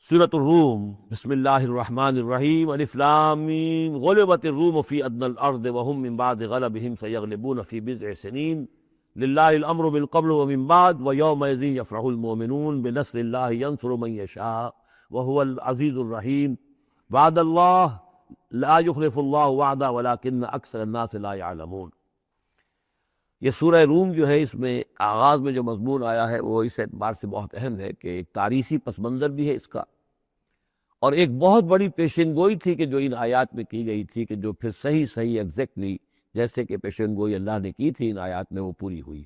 سورۃ الروم، بسم اللہ الرحمن الرحیم، الف لام میم، غلبت الروم فی ادنی الارض وهم من بعد غلبهم سیغلبون فی بضع سنین للہ الامر من قبل ومن بعد ویومئذ یفرح المؤمنون بنصر اللہ ینصر من یشاء وهو العزیز الرحیم۔ وعد اللہ لا یخلف اللہ وعدہ ولکن اکثر الناس لا یعلمون۔ یہ سورہ روم جو ہے، اس میں آغاز میں جو مضمون آیا ہے وہ اس اعتبار سے بہت اہم ہے کہ ایک تاریخی پس منظر بھی ہے اس کا، اور ایک بہت بڑی پیشن گوئی تھی کہ جو ان آیات میں کی گئی تھی، کہ جو پھر صحیح ایگزیکٹلی جیسے کہ پیشن گوئی اللہ نے کی تھی ان آیات میں وہ پوری ہوئی۔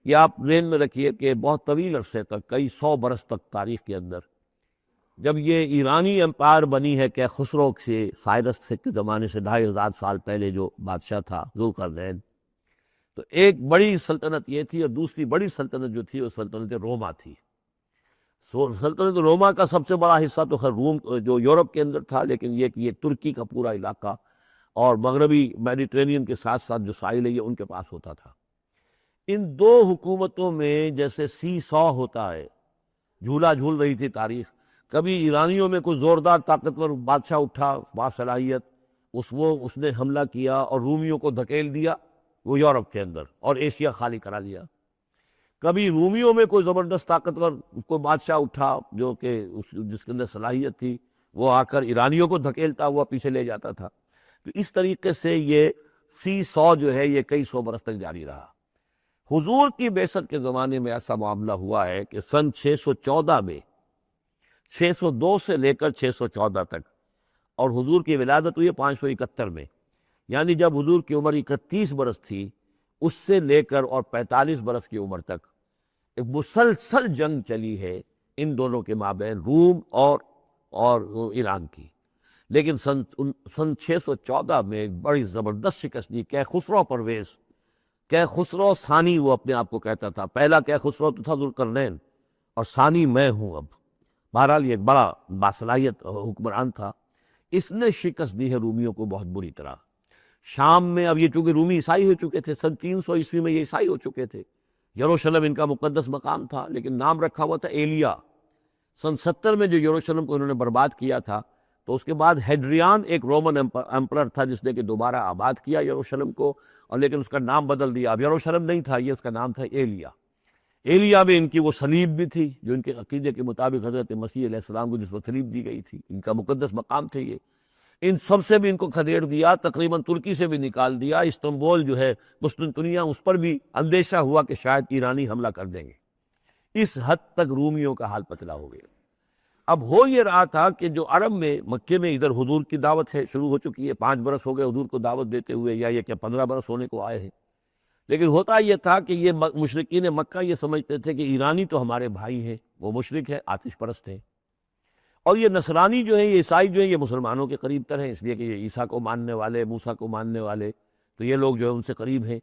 یہ آپ ذہن میں رکھیے کہ بہت طویل عرصے تک، کئی 100 برس تک تاریخ کے اندر، جب یہ ایرانی امپائر بنی ہے کہ خسرو سے، سائرس کے زمانے سے 2500 سال پہلے جو بادشاہ تھا ذوالقرنین، تو ایک بڑی سلطنت یہ تھی، اور دوسری بڑی سلطنت جو تھی وہ سلطنت روما تھی۔ سلطنت روما کا سب سے بڑا حصہ تو خیر روم جو یورپ کے اندر تھا، لیکن یہ ترکی کا پورا علاقہ اور مغربی میڈیٹرینین کے ساتھ ساتھ جو ساحل ہے یہ ان کے پاس ہوتا تھا۔ ان دو حکومتوں میں جیسے سی سو ہوتا ہے، جھولا جھول رہی تھی تاریخ۔ کبھی ایرانیوں میں کوئی زوردار طاقتور بادشاہ اٹھا باصلاحیت، اس نے حملہ کیا اور رومیوں کو دھکیل دیا وہ یورپ کے اندر اور ایشیا خالی کرا لیا۔ کبھی رومیوں میں کوئی زبردست طاقتور کوئی بادشاہ اٹھا جو کہ جس کے اندر صلاحیت تھی، وہ آ کر ایرانیوں کو دھکیلتا ہوا پیچھے لے جاتا تھا۔ تو اس طریقے سے یہ سی سو جو ہے یہ کئی 100 برس تک جاری رہا۔ حضور کی بعثت کے زمانے میں ایسا معاملہ ہوا ہے کہ سن 614 میں، 602 سے لے کر 614 تک، اور حضور کی ولادت ہوئی 571 میں، یعنی جب حضور کی عمر 31 برس تھی، اس سے لے کر اور 45 برس کی عمر تک ایک مسلسل جنگ چلی ہے ان دونوں کے مابین، روم اور ایران کی۔ لیکن سن 614 میں ایک بڑی زبردست شکست دی کہ خسرو پرویز، کہ خسرو ثانی وہ اپنے آپ کو کہتا تھا، پہلا کہ خسرو تو تھا ذوالقرنین اور ثانی میں ہوں اب۔ بہرحال یہ ایک بڑا باصلاحیت حکمران تھا۔ اس نے شکست دی ہے رومیوں کو بہت بری طرح۔ شام میں، اب یہ چونکہ رومی عیسائی ہو چکے تھے، سن 300 عیسوی میں یہ عیسائی ہو چکے تھے، یروشلم ان کا مقدس مقام تھا، لیکن نام رکھا ہوا تھا ایلیا۔ سن 70 میں جو یروشلم کو انہوں نے برباد کیا تھا، تو اس کے بعد ہیڈریان ایک رومن امپرر تھا جس نے کہ دوبارہ آباد کیا یروشلم کو، اور لیکن اس کا نام بدل دیا، اب یروشلم نہیں تھا یہ، اس کا نام تھا ایلیا۔ ایلیا میں ان کی وہ صلیب بھی تھی جو ان کے عقیدے کے مطابق حضرت مسیح علیہ السلام کو جس کو صلیب دی گئی تھی، ان کا مقدس مقام تھے یہ۔ ان سب سے بھی ان کو کھدیڑ دیا، تقریباً ترکی سے بھی نکال دیا، استنبول جو ہے قسطنطنیہ، اس پر بھی اندیشہ ہوا کہ شاید ایرانی حملہ کر دیں گے۔ اس حد تک رومیوں کا حال پتلا ہو گیا۔ اب ہو یہ رہا تھا کہ جو عرب میں، مکے میں ادھر حضور کی دعوت ہے، شروع ہو چکی ہے، 5 برس ہو گئے حضور کو دعوت دیتے ہوئے، یا یہ کہ 15 برس ہونے کو آئے ہیں۔ لیکن ہوتا یہ تھا کہ یہ مشرکین مکہ یہ سمجھتے تھے کہ ایرانی تو ہمارے بھائی ہیں، وہ مشرک ہیں، آتش پرست ہیں، اور یہ نصرانی جو ہیں، یہ عیسائی جو ہیں، یہ مسلمانوں کے قریب تر ہیں، اس لیے کہ یہ عیسیٰ کو ماننے والے، موسیٰ کو ماننے والے، تو یہ لوگ جو ہیں ان سے قریب ہیں۔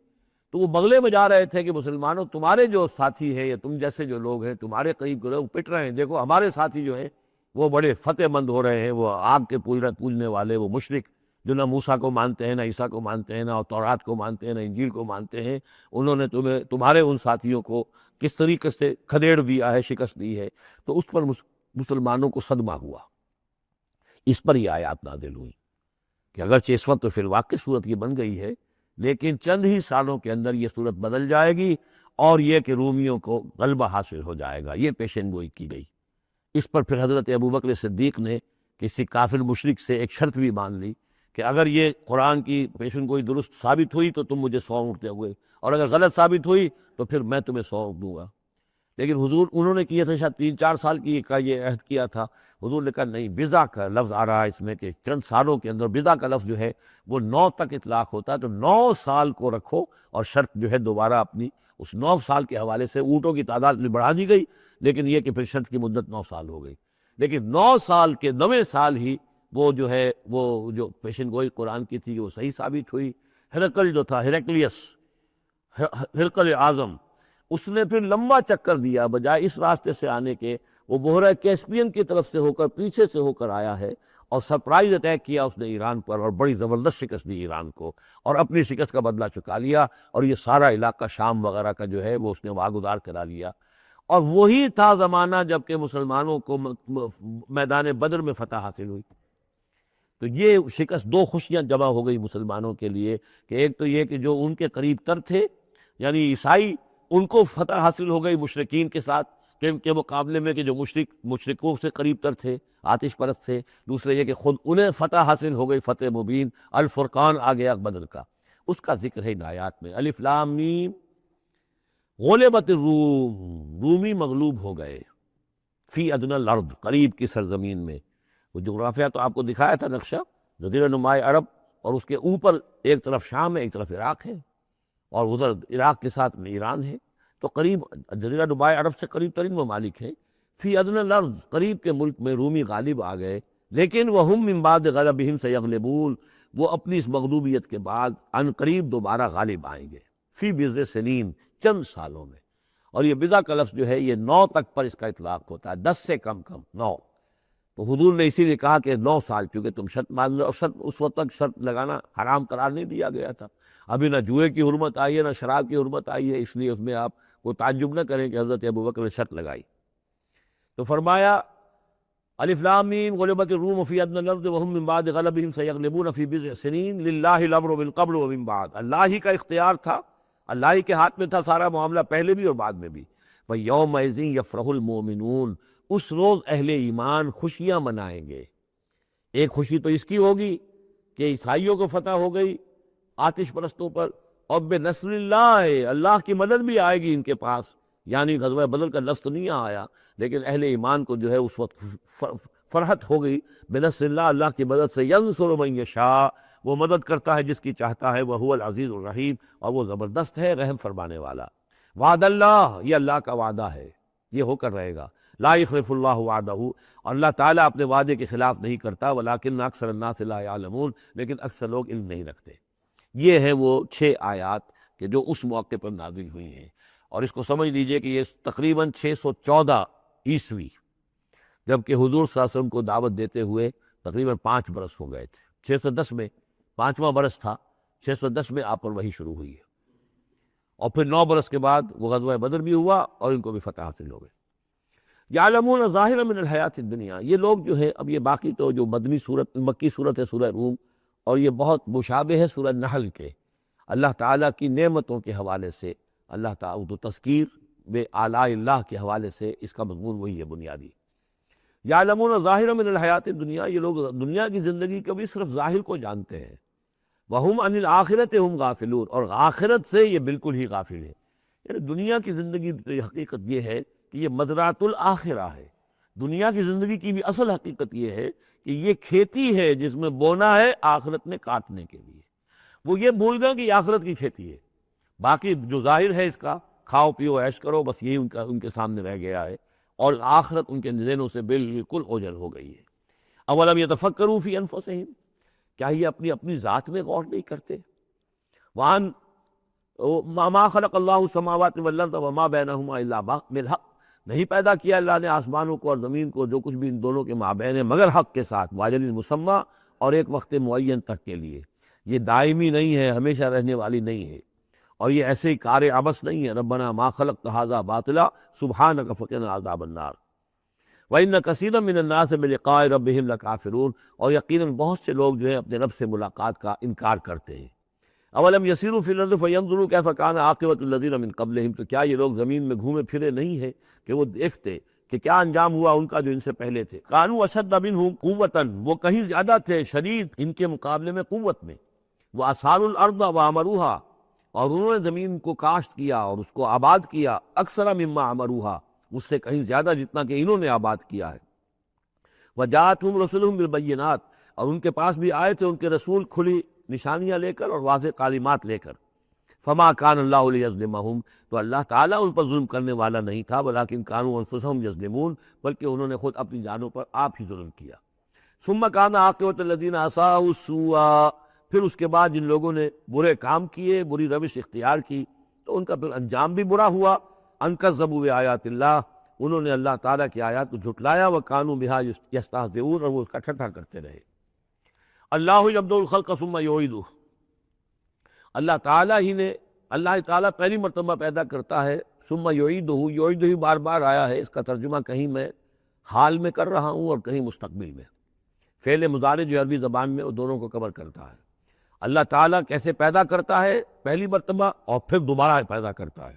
تو وہ بغلے میں جا رہے تھے کہ مسلمانوں، تمہارے جو ساتھی ہیں یا تم جیسے جو لوگ ہیں تمہارے قریب وہ پٹ رہے ہیں، دیکھو ہمارے ساتھی جو ہیں وہ بڑے فتح مند ہو رہے ہیں، وہ آگ کے پوجنے والے، وہ مشرک جو نہ موسیٰ کو مانتے ہیں، نہ عیسیٰ کو مانتے ہیں، نہ تورات کو مانتے ہیں، نہ انجیل کو مانتے ہیں، انہوں نے تمہارے ان ساتھیوں کو کس طریقے سے کھدیڑ دیا ہے، شکست دی ہے۔ تو اس پر مسلمانوں کو صدمہ ہوا۔ اس پر یہ آیات نازل ہوئی کہ اگرچہ اس وقت تو پھر واقع صورت یہ بن گئی ہے، لیکن چند ہی سالوں کے اندر یہ صورت بدل جائے گی، اور یہ کہ رومیوں کو غلبہ حاصل ہو جائے گا، یہ پیشن گوئی کی گئی۔ اس پر پھر حضرت ابوبکر صدیق نے کسی کافر مشرک سے ایک شرط بھی مان لی کہ اگر یہ قرآن کی پیشن گوئی درست ثابت ہوئی تو تم مجھے 100 اونٹ دو گے، اور اگر غلط ثابت ہوئی تو پھر میں تمہیں 100 اونٹ دوں گا۔ لیکن حضور انہوں نے کیا تھا، شاید 3-4 سال کا یہ عہد کیا تھا۔ حضور نے کہا نہیں، بضع کا لفظ آ رہا ہے اس میں کہ چند سالوں کے اندر، بضع کا لفظ جو ہے وہ 9 تک اطلاق ہوتا ہے، تو 9 سال کو رکھو، اور شرط جو ہے دوبارہ اپنی اس 9 سال کے حوالے سے اونٹوں کی تعداد بھی بڑھا دی گئی، لیکن یہ کہ پھر شرط کی مدت 9 سال ہو گئی۔ لیکن 9 سال کے 9ویں سال ہی وہ جو ہے وہ جو پیشن گوئی قرآن کی تھی وہ صحیح ثابت ہوئی۔ ہرقل جو تھا، ہرقل اعظم، اس نے پھر لمبا چکر دیا، بجائے اس راستے سے آنے کے وہ بحیرہ کیسپین کی طرف سے ہو کر، پیچھے سے ہو کر آیا ہے، اور سرپرائز اٹیک کیا اس نے ایران پر، اور بڑی زبردست شکست دی ایران کو، اور اپنی شکست کا بدلہ چکا لیا، اور یہ سارا علاقہ شام وغیرہ کا جو ہے وہ اس نے واگزار کرا لیا۔ اور وہی تھا زمانہ جب کہ مسلمانوں کو میدان بدر میں فتح حاصل ہوئی۔ تو یہ شکست، دو خوشیاں جمع ہو گئی مسلمانوں کے لیے، کہ ایک تو یہ کہ جو ان کے قریب تر تھے یعنی عیسائی، ان کو فتح حاصل ہو گئی مشرکین کے ساتھ کے مقابلے میں، کہ جو مشرکوں سے قریب تر تھے، آتش پرست تھے۔ دوسرے یہ کہ خود انہیں فتح حاصل ہو گئی، فتح مبین، الفرقان آ گیا بدر کا، اس کا ذکر ہے ان آیات میں۔ الف لام میم، غلبت الروم، رومی مغلوب ہو گئے، فی ادنی الارض، قریب کی سرزمین میں۔ وہ جغرافیہ تو آپ کو دکھایا تھا نقشہ، جزیرہ نماء عرب، اور اس کے اوپر ایک طرف شام ہے، ایک طرف عراق ہے، اور ادھر عراق کے ساتھ میں ایران ہے، تو قریب جزیرہ نماء عرب سے قریب ترین ممالک ہیں۔ فی ادنی الارض، قریب کے ملک میں رومی غالب آ گئے، لیکن وہم من بعد غلبہم سیغلبون، وہ اپنی اس مغلوبیت کے بعد ان قریب دوبارہ غالب آئیں گے، فی بضع سنین، چند سالوں میں۔ اور یہ بضع کا لفظ جو ہے یہ 9 تک پر اس کا اطلاق ہوتا ہے، 10 سے کم 9۔ تو حضور نے اسی لیے کہا کہ 9 سال، کیونکہ تم شرط مان لو، اور شرط اس وقت تک شرط لگانا حرام قرار نہیں دیا گیا تھا، ابھی نہ جوئے کی حرمت آئی ہے نہ شراب کی حرمت آئی ہے، اس لیے اس میں آپ کو تعجب نہ کریں کہ حضرت ابوبکر نے شرط لگائی۔ تو فرمایا الف لام میم، غلبت الروم فی ادنی الارض وهم من بعد غلبہم سیغلبون فی بضع سنین للہ الامر من قبل ومن بعد، اللہ ہی کا اختیار تھا، اللہ ہی کے ہاتھ میں تھا سارا معاملہ، پہلے بھی اور بعد میں بھی۔ وَيَوْمَئِذٍ يَفْرَحُ الْمُؤْمِنُونَ، اس روز اہل ایمان خوشیاں منائیں گے۔ ایک خوشی تو اس کی ہوگی کہ عیسائیوں کو فتح ہو گئی آتش پرستوں پر، اور بنصر اللہ، اللہ کی مدد بھی آئے گی ان کے پاس، یعنی غزوہ بدر کا لفظ نہیں آیا، لیکن اہل ایمان کو جو ہے اس وقت فرحت ہو گئی بنصر اللہ، اللہ کی مدد سے، ینصر من یشاء، وہ مدد کرتا ہے جس کی چاہتا ہے، وہو العزیز الرحیم، اور وہ زبردست ہے رحم فرمانے والا۔ وعد اللہ، یہ اللہ کا وعدہ ہے، یہ ہو کر رہے گا۔ لا یخلف اللہ وعدہ، اور اللہ تعالیٰ اپنے وعدے کے خلاف نہیں کرتا، ولکن اکثر الناس لا یعلمون، لیکن اکثر لوگ علم نہیں رکھتے۔ یہ ہیں وہ 6 آیات کہ جو اس موقع پر نازل ہوئی ہیں، اور اس کو سمجھ لیجئے کہ یہ تقریباً 614 عیسوی، جبکہ حضور صلی اللہ علیہ وسلم کو دعوت دیتے ہوئے تقریباً 5 برس ہو گئے تھے۔ 610 میں 5واں برس تھا، 610 میں آپ پر وحی شروع ہوئی ہے، اور پھر 9 برس کے بعد وہ غزوہ بدر بھی ہوا اور ان کو بھی فتح حاصل ہو گئی۔ یعلمون ظاہرا من الحیات الدنیا، یہ لوگ جو ہے، اب یہ باقی تو جو مکی صورت ہے سورہ روم، اور یہ بہت مشابہ ہے سورہ نحل کے، اللہ تعالیٰ کی نعمتوں کے حوالے سے، اللہ تعالیٰ تو تذکیر بے آلاء اللہ کے حوالے سے اس کا مضمون وہی ہے بنیادی۔ یعلمون ظاہرا من الحیات الدنیا، یہ لوگ دنیا کی زندگی کا بھی صرف ظاہر کو جانتے ہیں، وَهُمْ عَنِ الْآخِرَةِ هُمْ غَافِلُونَ، اور آخرت سے یہ بالکل ہی غافل ہے۔ یعنی دنیا کی زندگی کی حقیقت یہ ہے کہ یہ مزرعۃ الآخرہ ہے، دنیا کی زندگی کی بھی اصل حقیقت یہ ہے کہ یہ کھیتی ہے جس میں بونا ہے آخرت میں کاٹنے کے لیے۔ وہ یہ بھول گئے کہ یہ آخرت کی کھیتی ہے، باقی جو ظاہر ہے اس کا، کھاؤ پیو عیش کرو، بس یہی ان کے سامنے رہ گیا ہے، اور آخرت ان کے ذہنوں سے بالکل اوجھل ہو گئی ہے۔ اولم یتفکروا فی انفسہم، کیا یہ اپنی ذات میں غور نہیں کرتے؟ وان ما خلق اللہ السماوات والارض وما بینہما الا بالحق، نہیں پیدا کیا اللہ نے آسمانوں کو اور زمین کو، جو کچھ بھی ان دونوں کے مابین ہے، مگر حق کے ساتھ، واجل مسمى، اور ایک وقت معین تک کے لیے۔ یہ دائمی نہیں ہے، ہمیشہ رہنے والی نہیں ہے، اور یہ ایسے ہی کار عبث نہیں ہے۔ ربنا ما خلقت ھذا باطلا سبحانک فقنا عذاب النار وَإِنَّ كَثِيرًا مِّنَ النَّاسِ بِلِقَاءِ رَبِّهِمْ لَكَافِرُونَ، اور یقیناً بہت سے لوگ جو ہے اپنے رب سے ملاقات کا انکار کرتے ہیں۔ اولم یسیروا فی الارض فینظروا کیف کان عاقبۃ الذین من قبلہم، تو کیا یہ لوگ زمین میں گھومے پھرے نہیں ہیں کہ وہ دیکھتے کہ کیا انجام ہوا ان کا جو ان سے پہلے تھے۔ کانوا اشد منہم قوۃ، وہ کہیں زیادہ تھے شدید ان کے مقابلے میں قوت میں، واثاروا الارض وعمروها، اور انہوں نے زمین کو کاشت کیا اور اس کو آباد کیا، اکثر مما عمروها، اس سے کہیں زیادہ جتنا کہ انہوں نے آباد کیا ہے۔ وجاءتهم رسلهم بالبینات، اور ان کے پاس بھی آئے تھے ان کے رسول کھلی نشانیاں لے کر اور واضح تعلیمات لے کر۔ فما کان اللہ لیظلمہم، تو اللہ تعالیٰ ان پر ظلم کرنے والا نہیں تھا، ولکن کانوا انفسہم یظلمون، بلکہ انہوں نے خود اپنی جانوں پر آپ ہی ظلم کیا۔ ثم کان عاقبۃ الذین اساءوا السوء، پھر اس کے بعد جن لوگوں نے برے کام کیے، بری روش اختیار کی، تو ان کا پھر انجام بھی برا ہوا۔ ان کذبوا بآیات اللہ، انہوں نے اللہ تعالیٰ کی آیات کو جھٹلایا، وکانوا بہا یستہزئون، اور وہ اس کا ٹھٹھا کرتے رہے۔ اللہ یبدأ الخلق ثم یعیدہ، اللہ تعالیٰ ہی نے اللہ تعالیٰ پہلی مرتبہ پیدا کرتا ہے، ثم یعیدہ، یعیدہ بار بار آیا ہے، اس کا ترجمہ کہیں میں حال میں کر رہا ہوں اور کہیں مستقبل میں۔ فعل مضارع جو عربی زبان میں وہ دونوں کو کور کرتا ہے۔ اللہ تعالیٰ کیسے پیدا کرتا ہے؟ پہلی مرتبہ، اور پھر دوبارہ پیدا کرتا ہے،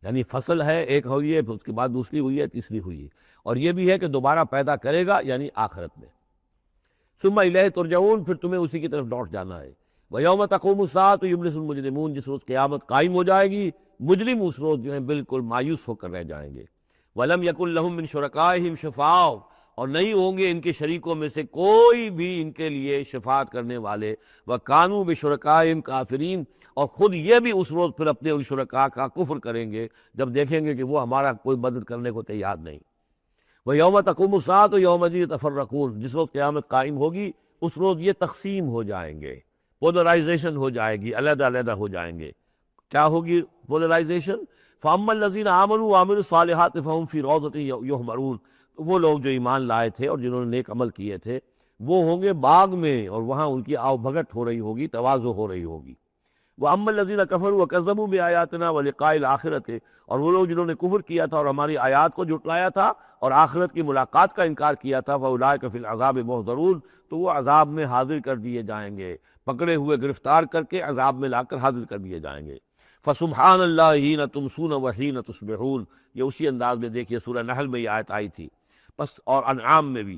یعنی فصل ہے، ایک ہوئی ہے، پھر اس کے بعد دوسری ہوئی ہے، تیسری ہوئی ہے، اور یہ بھی ہے کہ دوبارہ پیدا کرے گا، یعنی آخرت میں۔ ثم الیہ ترجعون، پھر تمہیں اسی کی طرف لوٹ جانا ہے۔ وَيَوْمَ تَقُومُ السَّاعَةُ يُبْلِسُ الْمُجْرِمُونَ، جس روز قیامت قائم ہو جائے گی، مجرم اس روز جو ہیں بالکل مایوس ہو کر رہ جائیں گے۔ وَلَمْ يَكُنْ لَهُم مِّن شُرَكَائِهِمْ شُفَعَاءُ، اور نہیں ہوں گے ان کے شریکوں میں سے کوئی بھی ان کے لیے شفاعت کرنے والے۔ وَكَانُوا بِشُرَكَائِهِمْ كَافِرِينَ، اور خود یہ بھی اس روز پھر اپنے ان شرکاء کا کفر کریں گے جب دیکھیں گے کہ وہ ہمارا کوئی مدد کرنے کو تیار نہیں۔ وَيَوْمَ تَقُومُ السَّاعَةُ يَوْمَئِذٍ يَتَفَرَّقُونَ، جس روز قیامت قائم ہوگی اس روز یہ تقسیم ہو جائیں گے، پولرائزیشن ہو جائے گی، علیحدہ علیحدہ ہو جائیں گے۔ کیا ہوگی پولرائزیشن؟ فَأَمَّا الَّذِينَ آمَنُوا وَعَمِلُوا الصَّالِحَاتِ فَهُمْ فِي رَوْضَةٍ يُحْبَرُونَ، تو وہ لوگ جو ایمان لائے تھے اور جنہوں نے نیک عمل کیے تھے وہ ہوں گے باغ میں، اور وہاں ان کی آو بھگت ہو رہی ہوگی، تواضع ہو رہی ہوگی۔ وَأَمَّا الَّذِينَ كَفَرُوا وَكَذَّبُوا بِآيَاتِنَا وَلِقَاءِ الْآخِرَةِ، اور وہ لوگ جنہوں نے کفر کیا تھا اور ہماری آیات کو جھٹلایا تھا اور آخرت کی ملاقات کا انکار کیا تھا، فَأُولَٰئِكَ فِي الْعَذَابِ مُحْضَرُونَ، تو وہ عذاب میں حاضر کر دیے جائیں گے، پکڑے ہوئے گرفتار کر کے عذاب میں لا کر حاضر کر دیے جائیں گے۔ فَسُبْحَانَ اللَّهِ حِينَ تُمْسُونَ وَحِينَ تُصْبِحُونَ، یہ اسی انداز میں دیکھیے سورہ نحل میں یہ آیت آئی تھی، بس اور انعام میں بھی۔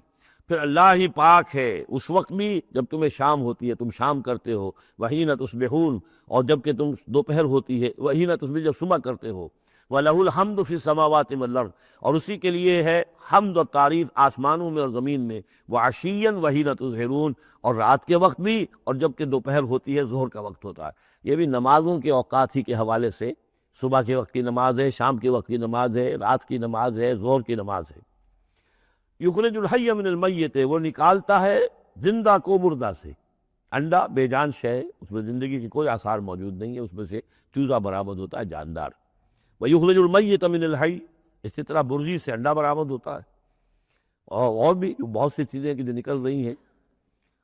پھر اللہ ہی پاک ہے اس وقت بھی جب تمہیں شام ہوتی ہے، تم شام کرتے ہو، وحین تصبحون، اور جب کہ تم دوپہر ہوتی ہے، وحین تصبح، جب صبح کرتے ہو۔ وَلَهُ الْحَمْدُ فِي السَّمَاوَاتِ وَالْأَرْضِ، اور اسی کے لیے ہے حمد اور تعریف آسمانوں میں اور زمین میں۔ وَعَشِيًّا وَحِينَ تُظْهِرُونَ، اور رات کے وقت بھی اور جب کہ دوپہر ہوتی ہے، ظہر کا وقت ہوتا ہے۔ یہ بھی نمازوں کے اوقات ہی کے حوالے سے، صبح کے وقت کی نماز ہے، شام کے وقت کی نماز ہے، رات کی نماز ہے، ظہر کی نماز ہے۔ یخرج الحی من المیت، وہ نکالتا ہے زندہ کو مردہ سے۔ انڈا بے جان شے ہے، اس میں زندگی کی کوئی آثار موجود نہیں ہے، اس میں سے چوزہ برآمد ہوتا ہے جاندار۔ وَيُخْرِجُ الْمَيِّتَ مِنَ الْحَيِّ، اسی طرح برجی سے انڈا برآمد ہوتا ہے، اور بھی بہت سی چیزیں کہ جو نکل رہی ہیں۔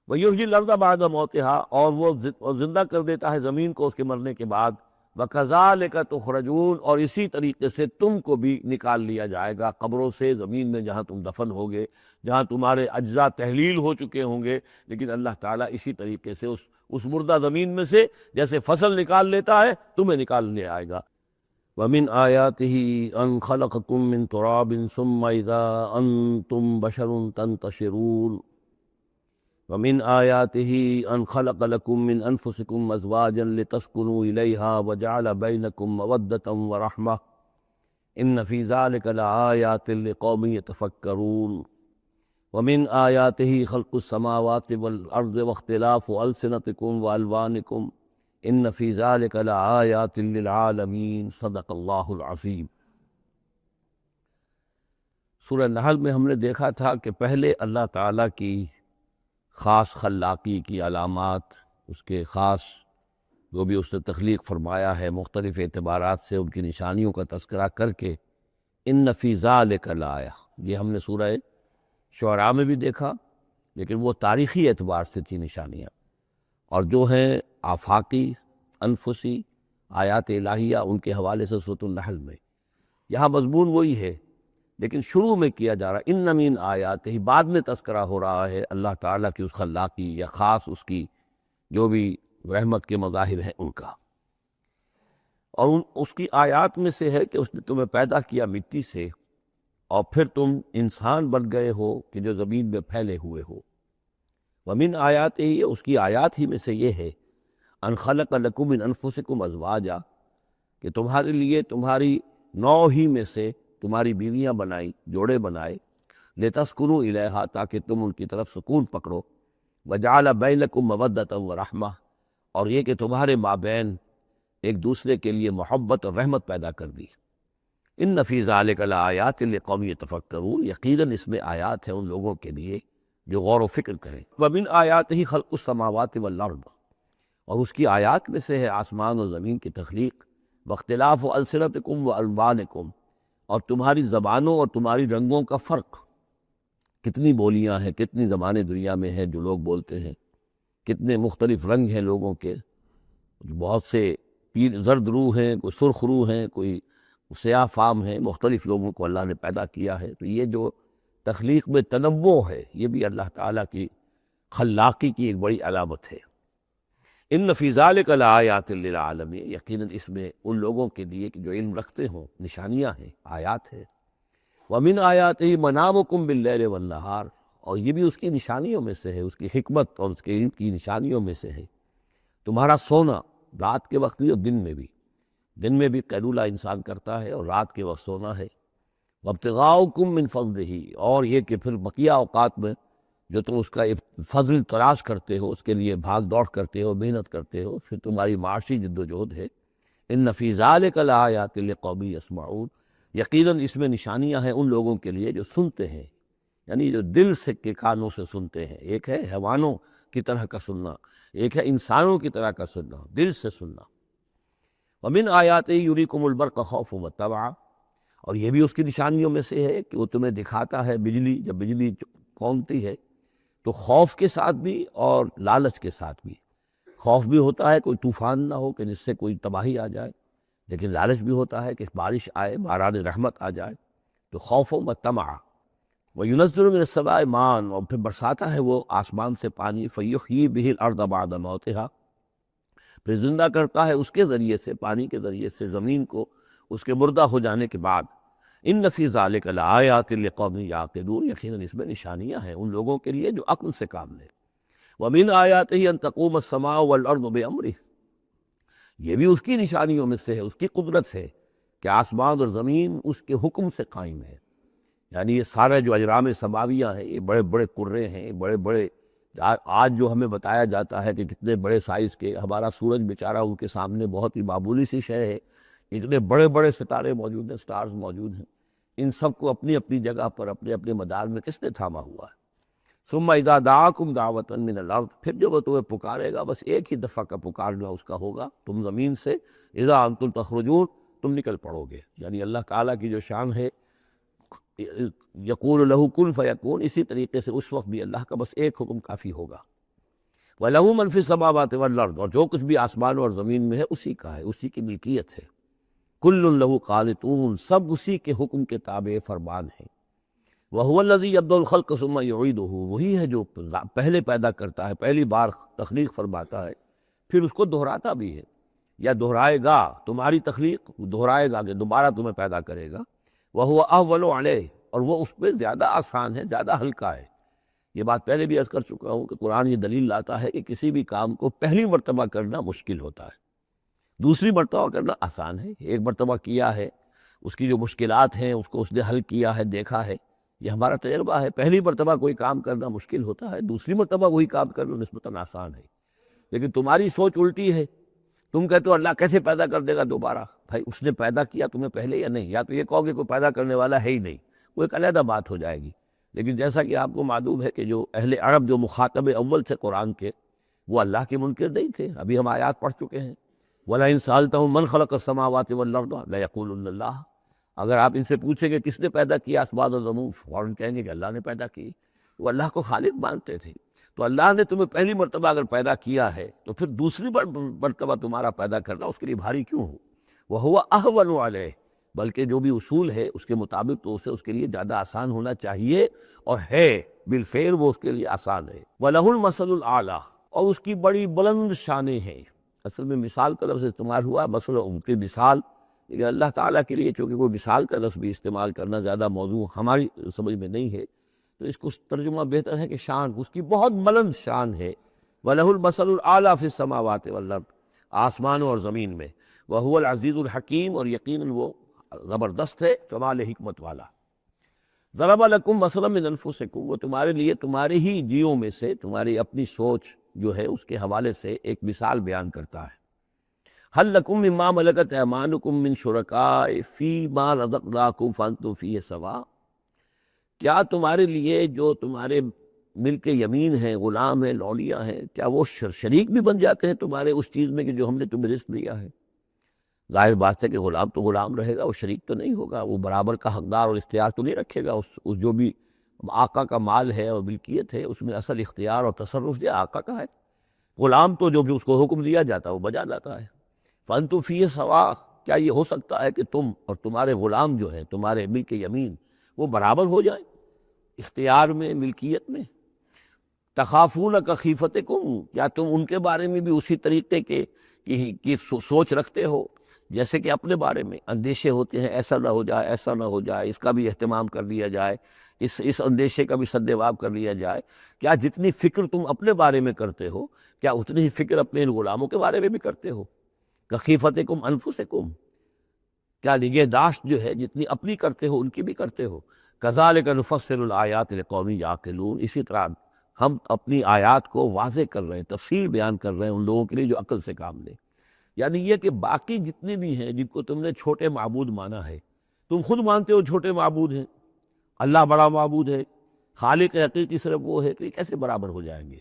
وَيُحْيِي الْأَرْضَ بَعْدَ مَوْتِهَا، اور وہ زندہ کر دیتا ہے زمین کو اس کے مرنے کے بعد۔ وَكَذَلِكَ تُخْرَجُونَ، اور اسی طریقے سے تم کو بھی نکال لیا جائے گا قبروں سے، زمین میں جہاں تم دفن ہوگے، جہاں تمہارے اجزاء تحلیل ہو چکے ہوں گے، لیکن اللہ تعالیٰ اسی طریقے سے اس مردہ زمین میں سے جیسے فصل نکال لیتا ہے تمہیں نکالنے آئے گا۔ وَمِنْ آيَاتِهِ أَنْ خَلَقَكُم مِّن تُرَابٍ ثُمَّ إِذَا أَنْتُمْ بَشَرٌ تَنْتَشِرُونَ وَمِنْ آيَاتِهِ أَنْ خَلَقَ لَكُم مِّنْ أَنفُسِكُمْ أَزْوَاجًا لِتَسْكُنُوا إِلَيْهَا وَجَعَلَ بَيْنَكُم مَّوَدَّةً وَرَحْمَةً إِنَّ فِي ذَلِكَ لَآيَاتٍ لِقَوْمٍ يَتَفَكَّرُونَ وَمِنْ آيَاتِهِ خَلْقُ السَّمَاوَاتِ وَالْأَرْضِ وَاخْتِلَافُ أَلْسِنَتِكُمْ وَأَلْوَانِكُمْ إِنَّ فِي ذَلِكَ لَآيَاتٍ لِلْعَالَمِينَ صدق اللہ العظیم۔ سورہ نحل میں ہم نے دیکھا تھا کہ پہلے اللہ تعالیٰ کی خاص خلاقی کی علامات، اس کے خاص جو بھی اس نے تخلیق فرمایا ہے مختلف اعتبارات سے، ان کی نشانیوں کا تذکرہ کر کے ان فی ذالک لآیہ، یہ ہم نے سورہ شعراء میں بھی دیکھا، لیکن وہ تاریخی اعتبار سے تھی نشانیاں، اور جو ہیں آفاقی انفسی آیات الہیہ ان کے حوالے سے سورۃ النحل میں، یہاں مضمون وہی ہے لیکن شروع میں کیا جا رہا ہے ان من آیات ہی، بعد میں تذکرہ ہو رہا ہے اللہ تعالیٰ کی اس خلاقی یا خاص اس کی جو بھی رحمت کے مظاہر ہیں ان کا۔ اور اس کی آیات میں سے ہے کہ اس نے تمہیں پیدا کیا مٹی سے، اور پھر تم انسان بن گئے ہو کہ جو زمین میں پھیلے ہوئے ہو۔ ومن آیات ہی، اس کی آیات ہی میں سے یہ ہے ان خلق لکم من انفسکم ازواجا، کہ تمہارے لیے تمہاری نوع ہی میں سے تمہاری بیویاں بنائی، جوڑے بنائے، لتسکنوا الیہا، تاکہ تم ان کی طرف سکون پکڑو، وجعل بینکم مودۃ ورحمہ، اور یہ کہ تمہارے مابین ایک دوسرے کے لیے محبت اور رحمت پیدا کر دی۔ ان فی ذلک لآیات لقوم یتفکرون، یقیناً اس میں آیات ہیں ان لوگوں کے لیے جو غور و فکر کریں۔ ومن آیاتہ خلق السماوات والارض، اور اس کی آیات میں سے ہے آسمان اور زمین کی تخلیق، واختلاف السنتکم والوانکم، اور تمہاری زبانوں اور تمہاری رنگوں کا فرق، کتنی بولیاں ہیں، کتنی زبانیں دنیا میں ہیں جو لوگ بولتے ہیں، کتنے مختلف رنگ ہیں لوگوں کے، بہت سے زرد روح ہیں، کوئی سرخ روح ہیں، کوئی سیاہ فام ہیں، مختلف لوگوں کو اللہ نے پیدا کیا ہے۔ تو یہ جو تخلیق میں تنوع ہے، یہ بھی اللہ تعالیٰ کی خلاقی کی ایک بڑی علامت ہے۔ ان فی ذلک لآیات للعالمین، یقیناً اس میں ان لوگوں کے لیے کہ جو علم رکھتے ہوں نشانیاں ہیں، آیات ہیں۔ ومن آیاتہ منامکم باللیل والنہار، اور یہ بھی اس کی نشانیوں میں سے ہے، اس کی حکمت اور اس کے علم کی نشانیوں میں سے ہے تمہارا سونا رات کے وقت بھی اور دن میں بھی قیلولہ انسان کرتا ہے اور رات کے وقت سونا ہے۔ وابتغاؤکم من فضلہ، اور یہ کہ پھر بقیہ اوقات میں جو تم اس کا فضل تلاش کرتے ہو، اس کے لیے بھاگ دوڑ کرتے ہو، محنت کرتے ہو، پھر تمہاری معاشی جد و جہد ہے۔ ان فی ذلک لآیات لقوم یسمعون، یقیناً اس میں نشانیاں ہیں ان لوگوں کے لیے جو سنتے ہیں، یعنی جو دل سے کے کانوں سے سنتے ہیں۔ ایک ہے حیوانوں کی طرح کا سننا، ایک ہے انسانوں کی طرح کا سننا، دل سے سننا۔ ومن آیاتہ یریکم البرق خوفا وطمعا، اور یہ بھی اس کی نشانیوں میں سے ہے کہ وہ تمہیں دکھاتا ہے بجلی، جب بجلی کونتی ہے تو خوف کے ساتھ بھی اور لالچ کے ساتھ بھی۔ خوف بھی ہوتا ہے کوئی طوفان نہ ہو کہ جس سے کوئی تباہی آ جائے، لیکن لالچ بھی ہوتا ہے کہ بارش آئے، باران رحمت آ جائے، تو خوف و طمع۔ وَيُنَزِّلُ مِنَ السَّمَاءِ مَاءً، اور پھر برساتا ہے وہ آسمان سے پانی، فَيُحْيِي بِهِ الْأَرْضَ بَعْدَ مَوْتِهَا، پھر زندہ کرتا ہے اس کے ذریعے سے، پانی کے ذریعے سے زمین کو اس کے مردہ ہو جانے کے بعد۔ ان فی ذلک لآیات لقوم یعقلون، یقیناً اس میں نشانیاں ہیں ان لوگوں کے لیے جو عقل سے کام لیں۔ ومن آیاتہ ان تقوم السماء والارض بامرہ، یہ بھی اس کی نشانیوں میں سے ہے، اس کی قدرت سے کہ آسمان اور زمین اس کے حکم سے قائم ہے۔ یعنی یہ سارے جو اجرام سماویہ ہیں، یہ بڑے بڑے کرے ہیں، بڑے بڑے، آج جو ہمیں بتایا جاتا ہے کہ کتنے بڑے سائز کے، ہمارا سورج بیچارہ ان کے سامنے بہت ہی معمولی سی شے ہے، اتنے بڑے بڑے ستارے موجود ہیں، سٹارز موجود ہیں، ان سب کو اپنی اپنی جگہ پر اپنے اپنے مدار میں کس نے تھاما ہوا ہے۔ ثم اذا دعاکم دعوۃ من الارض، پھر جب وہ تمہیں پکارے گا، بس ایک ہی دفعہ کا پکارنا اس کا ہوگا، تم زمین سے، اذا انتم تخرجون، تم نکل پڑو گے۔ یعنی اللہ تعالیٰ کی جو شان ہے، یقول لہ کن فیکون، اسی طریقے سے اس وقت بھی اللہ کا بس ایک حکم کافی ہوگا۔ وَلَهُ مَن فِي السَّمَاوَاتِ وَالْأَرْضِ، اور جو کچھ بھی آسمان اور زمین میں ہے اسی کا ہے، اسی کی ملکیت ہے۔ كُلٌّ لَهُ قانتون، سب اسی کے حکم کے تابع فرمان ہیں۔ وَهُوَ الَّذِي يَبْدَأُ الْخَلْقَ ثُمَّ يُعِيدُهُ، وہی ہے جو پہلے پیدا کرتا ہے، پہلی بار تخلیق فرماتا ہے، پھر اس کو دہراتا بھی ہے، یا دہرائے گا، تمہاری تخلیق دہرائے گا کہ دوبارہ تمہیں پیدا کرے گا۔ وَهُوَ أَهْوَنُ عَلَيْهِ، اور وہ اس پہ زیادہ آسان ہے، زیادہ ہلکا ہے۔ یہ بات پہلے بھی عرض کر چکا ہوں کہ قرآن یہ دلیل لاتا ہے کہ کسی بھی کام کو پہلی مرتبہ کرنا مشکل ہوتا ہے، دوسری مرتبہ کرنا آسان ہے۔ ایک مرتبہ کیا ہے، اس کی جو مشکلات ہیں اس کو اس نے حل کیا ہے، دیکھا ہے، یہ ہمارا تجربہ ہے۔ پہلی مرتبہ کوئی کام کرنا مشکل ہوتا ہے، دوسری مرتبہ وہی کام کرنا نسبتاً آسان ہے۔ لیکن تمہاری سوچ الٹی ہے، تم کہتے ہو اللہ کیسے پیدا کر دے گا دوبارہ؟ بھائی اس نے پیدا کیا تمہیں پہلے یا نہیں؟ یا تو یہ کہو کہ کوئی پیدا کرنے والا ہے ہی نہیں، وہ ایک علیحدہ بات ہو جائے گی۔ لیکن جیسا کہ آپ کو معلوم ہے کہ جو اہل عرب، جو مخاطب اول تھے قرآن کے، وہ اللہ کے منکر نہیں تھے۔ ابھی ہم آیات پڑھ چکے ہیں، وَلَئِن سَأَلْتَهُم مَّن خَلَقَ السَّمَاوَاتِ وَالْأَرْضَ لَيَقُولُنَّ اللَّهُ، اگر آپ ان سے پوچھیں کہ کس نے پیدا کیا آسمان اور زمین، فوراً کہیں گے کہ اللہ نے پیدا کی۔ وہ اللہ کو خالق مانتے تھے۔ تو اللہ نے تمہیں پہلی مرتبہ اگر پیدا کیا ہے تو پھر دوسری مرتبہ تمہارا پیدا کرنا اس کے لیے بھاری کیوں ہو؟ وَهُوَ أَهْوَنُ عَلَيْهِ، بلکہ جو بھی اصول ہے اس کے مطابق تو اسے اس کے لیے زیادہ آسان ہونا چاہیے، اور ہے بالفعل وہ اس کے لیے آسان ہے۔ وَلَهُ الْمَثَلُ الْأَعْلَىٰ، اور اس کی بڑی بلند شانیں ہیں۔ اصل میں مثال کا لفظ استعمال ہوا، مثلا ان کی مثال، لیکن اللہ تعالیٰ کے لیے چونکہ کوئی مثال کا لفظ بھی استعمال کرنا زیادہ موضوع ہماری سمجھ میں نہیں ہے، تو اس کو ترجمہ بہتر ہے کہ شان، اس کی بہت بلند شان ہے۔ وَلَهُ الْمَثَلُ الْأَعْلَىٰ فِي السَّمَاوَاتِ وَالْأَرْضِ، آسمانوں اور زمین میں۔ وَهُوَ الْعَزِيزُ الْحَكِيمُ، اور یقیناً وہ زبردست ہے، کمال حکمت والا۔ ضرب لکم مثلا من انفسکم، وہ تمہارے لیے تمہارے ہی جیوں میں سے، تمہاری اپنی سوچ جو ہے اس کے حوالے سے ایک مثال بیان کرتا ہے۔ هل لکم مما ملکت ایمانکم من شرکاء فیما رزقناکم فانتم فیہ سواء، کیا تمہارے لیے جو تمہارے ملک یمین ہیں، غلام ہیں، لولیاں ہیں، کیا وہ شریک بھی بن جاتے ہیں تمہارے اس چیز میں کہ جو ہم نے تمہیں رزق دیا ہے؟ ظاہر بات ہے کہ غلام تو غلام رہے گا، وہ شریک تو نہیں ہوگا، وہ برابر کا حقدار اور اختیار تو نہیں رکھے گا۔ اس جو بھی آقا کا مال ہے اور ملکیت ہے، اس میں اصل اختیار اور تصرف جو آقا کا ہے۔ غلام تو جو بھی اس کو حکم دیا جاتا ہے وہ بجا لاتا ہے۔ فانتم فیہ سوا، کیا یہ ہو سکتا ہے کہ تم اور تمہارے غلام جو ہیں، تمہارے ملک یمین، وہ برابر ہو جائیں اختیار میں، ملکیت میں؟ تخافون کخیفتکم، کیا تم ان کے بارے میں بھی اسی طریقے کی سوچ رکھتے ہو جیسے کہ اپنے بارے میں اندیشے ہوتے ہیں، ایسا نہ ہو جائے، ایسا نہ ہو جائے، اس کا بھی اہتمام کر لیا جائے، اس اندیشے کا بھی سدجواب کر لیا جائے؟ کیا جتنی فکر تم اپنے بارے میں کرتے ہو، کیا اتنی ہی فکر اپنے ان غلاموں کے بارے میں بھی کرتے ہو؟ کخیفتکم انفسکم، کیا نگہداشت جو ہے جتنی اپنی کرتے ہو ان کی بھی کرتے ہو؟ کذالک نفصل الآیات لقوم یعقلون، اسی طرح ہم اپنی آیات کو واضح کر رہے ہیں، تفصیل بیان کر رہے ہیں ان لوگوں کے لیے جو عقل سے کام لیں۔ یعنی یہ کہ باقی جتنے بھی ہیں جن کو تم نے چھوٹے معبود مانا ہے، تم خود مانتے ہو چھوٹے معبود ہیں، اللہ بڑا معبود ہے، خالق حقیقی صرف وہ ہے، کہ یہ کیسے برابر ہو جائیں گے؟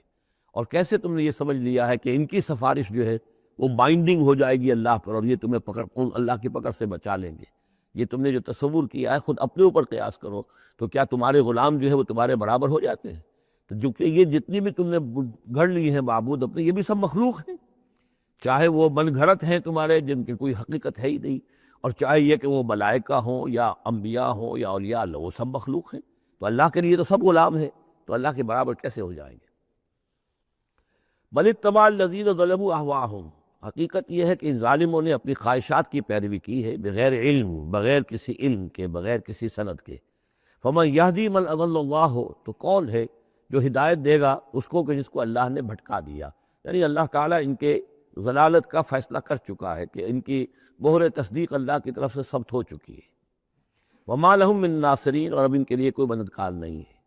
اور کیسے تم نے یہ سمجھ لیا ہے کہ ان کی سفارش جو ہے وہ بائنڈنگ ہو جائے گی اللہ پر، اور یہ تمہیں اللہ کی پکڑ سے بچا لیں گے؟ یہ تم نے جو تصور کیا ہے خود اپنے اوپر قیاس کرو، تو کیا تمہارے غلام جو ہے وہ تمہارے برابر ہو جاتے ہیں؟ تو جو کہ یہ جتنی بھی تم نے گھڑ لی ہیں معبود اپنے، یہ بھی سب مخلوق ہیں، چاہے وہ من گھڑت ہیں تمہارے جن کی کوئی حقیقت ہے ہی نہیں، اور چاہے یہ کہ وہ ملائکہ ہوں یا انبیاء ہوں یا اولیاء اللہ، وہ سب مخلوق ہیں، تو اللہ کے لیے تو سب غلام ہیں، تو اللہ کے برابر کیسے ہو جائیں گے؟ بل اتبع الذین ظلموا اہواءہم، حقیقت یہ ہے کہ ان ظالموں نے اپنی خواہشات کی پیروی کی ہے، بغیر علم، بغیر کسی علم کے، بغیر کسی سند کے۔ فمن یہدی من اضل اللہ، تو کون ہے جو ہدایت دے گا اس کو کہ جس کو اللہ نے بھٹکا دیا؟ یعنی اللہ تعالیٰ ان کے ضلالت کا فیصلہ کر چکا ہے کہ ان کی مہر تصدیق اللہ کی طرف سے ثبت ہو چکی ہے۔ وما لہم من ناصرین، اور اب ان کے لیے کوئی مددگار نہیں ہے۔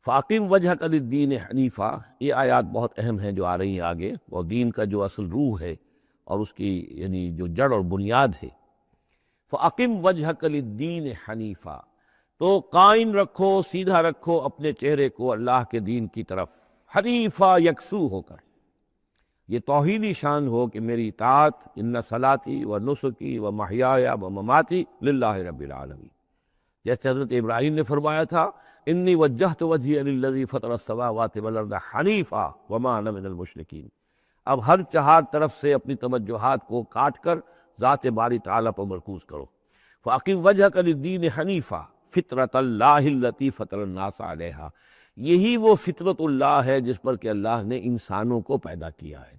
فاقم وجہک للدین حنیفا، یہ آیات بہت اہم ہیں جو آ رہی ہیں آگے، اور دین کا جو اصل روح ہے اور اس کی یعنی جو جڑ اور بنیاد ہے۔ فاقم وجہک للدین حنیفا، تو قائم رکھو، سیدھا رکھو اپنے چہرے کو اللہ کے دین کی طرف، حنیفا، یکسو ہو کر۔ یہ توحیدی شان ہو کہ میری اطاعت، ان صلاتی و نسکی و محیای و مماتی للہ رب العالمین، جیسے حضرت ابراہیم نے فرمایا تھا انی وجہت وجہی للذی فطر السماوات والارض حنیفا وما انا من المشرکین۔ اب ہر چہار طرف سے اپنی توجہات کو کاٹ کر ذات باری تعالیٰ پر مرکوز کرو۔ فاقم وجہک للدین حنیفا فطرۃ اللہ التی فطر الناس علیہا، یہی وہ فطرت اللہ ہے جس پر کہ اللہ نے انسانوں کو پیدا کیا ہے،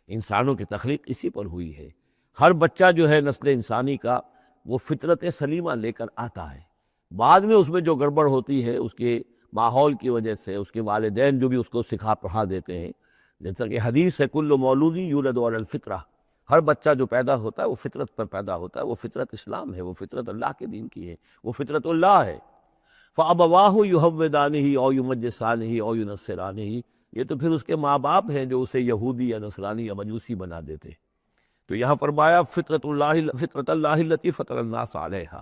انسانوں کی تخلیق اسی پر ہوئی ہے۔ ہر بچہ جو ہے نسل انسانی کا وہ فطرت سلیمہ لے کر آتا ہے، بعد میں اس میں جو گڑبڑ ہوتی ہے اس کے ماحول کی وجہ سے، اس کے والدین جو بھی اس کو سکھا پڑھا دیتے ہیں، جیسا کہ حدیث ہے کل مولود یولد علی الفطرہ، ہر بچہ جو پیدا ہوتا ہے وہ فطرت پر پیدا ہوتا ہے، وہ فطرت اسلام ہے، وہ فطرت اللہ کے دین کی ہے، وہ فطرت اللہ ہے۔ فَأَبَوَاهُ يُهَوِّدَانِهِ أَوْ يُمَجِّسَانِهِ أَوْ يُنَصِّرَانِهِ، یہ تو پھر اس کے ماں باپ ہیں جو اسے یہودی یا نصرانی یا مجوسی بنا دیتے۔ تو یہاں فرمایا فطرت اللہ التی فطر الناس علیہا،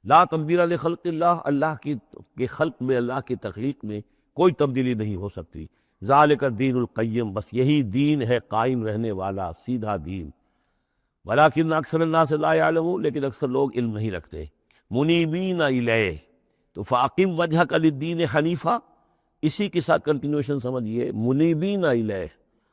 لا تبدیل لخلق اللہ، اللہ کی خلق میں، اللہ کی تخلیق میں کوئی تبدیلی نہیں ہو سکتی۔ ذالک الدین القیم، بس یہی دین ہے قائم رہنے والا سیدھا دین۔ ولکن اکثر الناس لا یعلمون، لیکن اکثر لوگ علم نہیں رکھتے۔ منیبین الیہ، تو فاقم وجہک للدین حنیفا، اسی کے ساتھ کنٹینویشن سمجھیے، منیبین الیہ،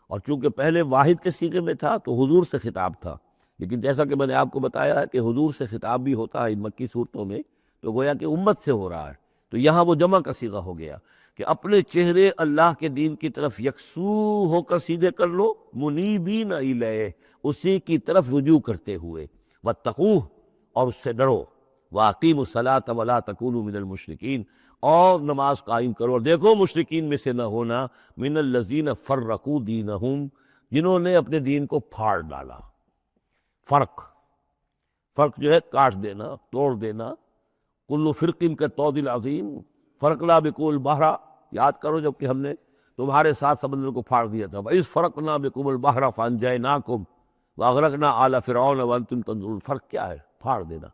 اور چونکہ پہلے واحد کے صیغے میں تھا تو حضور سے خطاب تھا، لیکن جیسا کہ میں نے آپ کو بتایا ہے کہ حضور سے خطاب بھی ہوتا ہے ان مکی صورتوں میں، تو گویا کہ امت سے ہو رہا ہے، تو یہاں وہ جمع کا صیغہ ہو گیا کہ اپنے چہرے اللہ کے دین کی طرف یکسو ہو کر سیدھے کر لو، منیبین الیہ، اسی کی طرف رجوع کرتے ہوئے، واتقوہ، اور اس سے ڈرو، واقیموا الصلاۃ ولا تکونوا من المشرکین، اور نماز قائم کرو، اور دیکھو مشرکین میں سے نہ ہونا، من الذین فرقوا دینہم، جنہوں نے اپنے دین کو پھاڑ ڈالا۔ فرق جو ہے کاٹ دینا، توڑ دینا، کل فرق کالطود العظیم فرقنا بکم البحر، یاد کرو جب کہ ہم نے تمہارے ساتھ سمندر کو پھاڑ دیا تھا، وَإِذْ فَرَقْنَا بِكُمُ الْبَحْرَ فَأَنْجَيْنَاكُمْ وَأَغْرَقْنَا آلَ فِرْعَوْنَ وَأَنْتُمْ تَنظُرُونَ۔ فرق کیا ہے؟ پھاڑ دینا،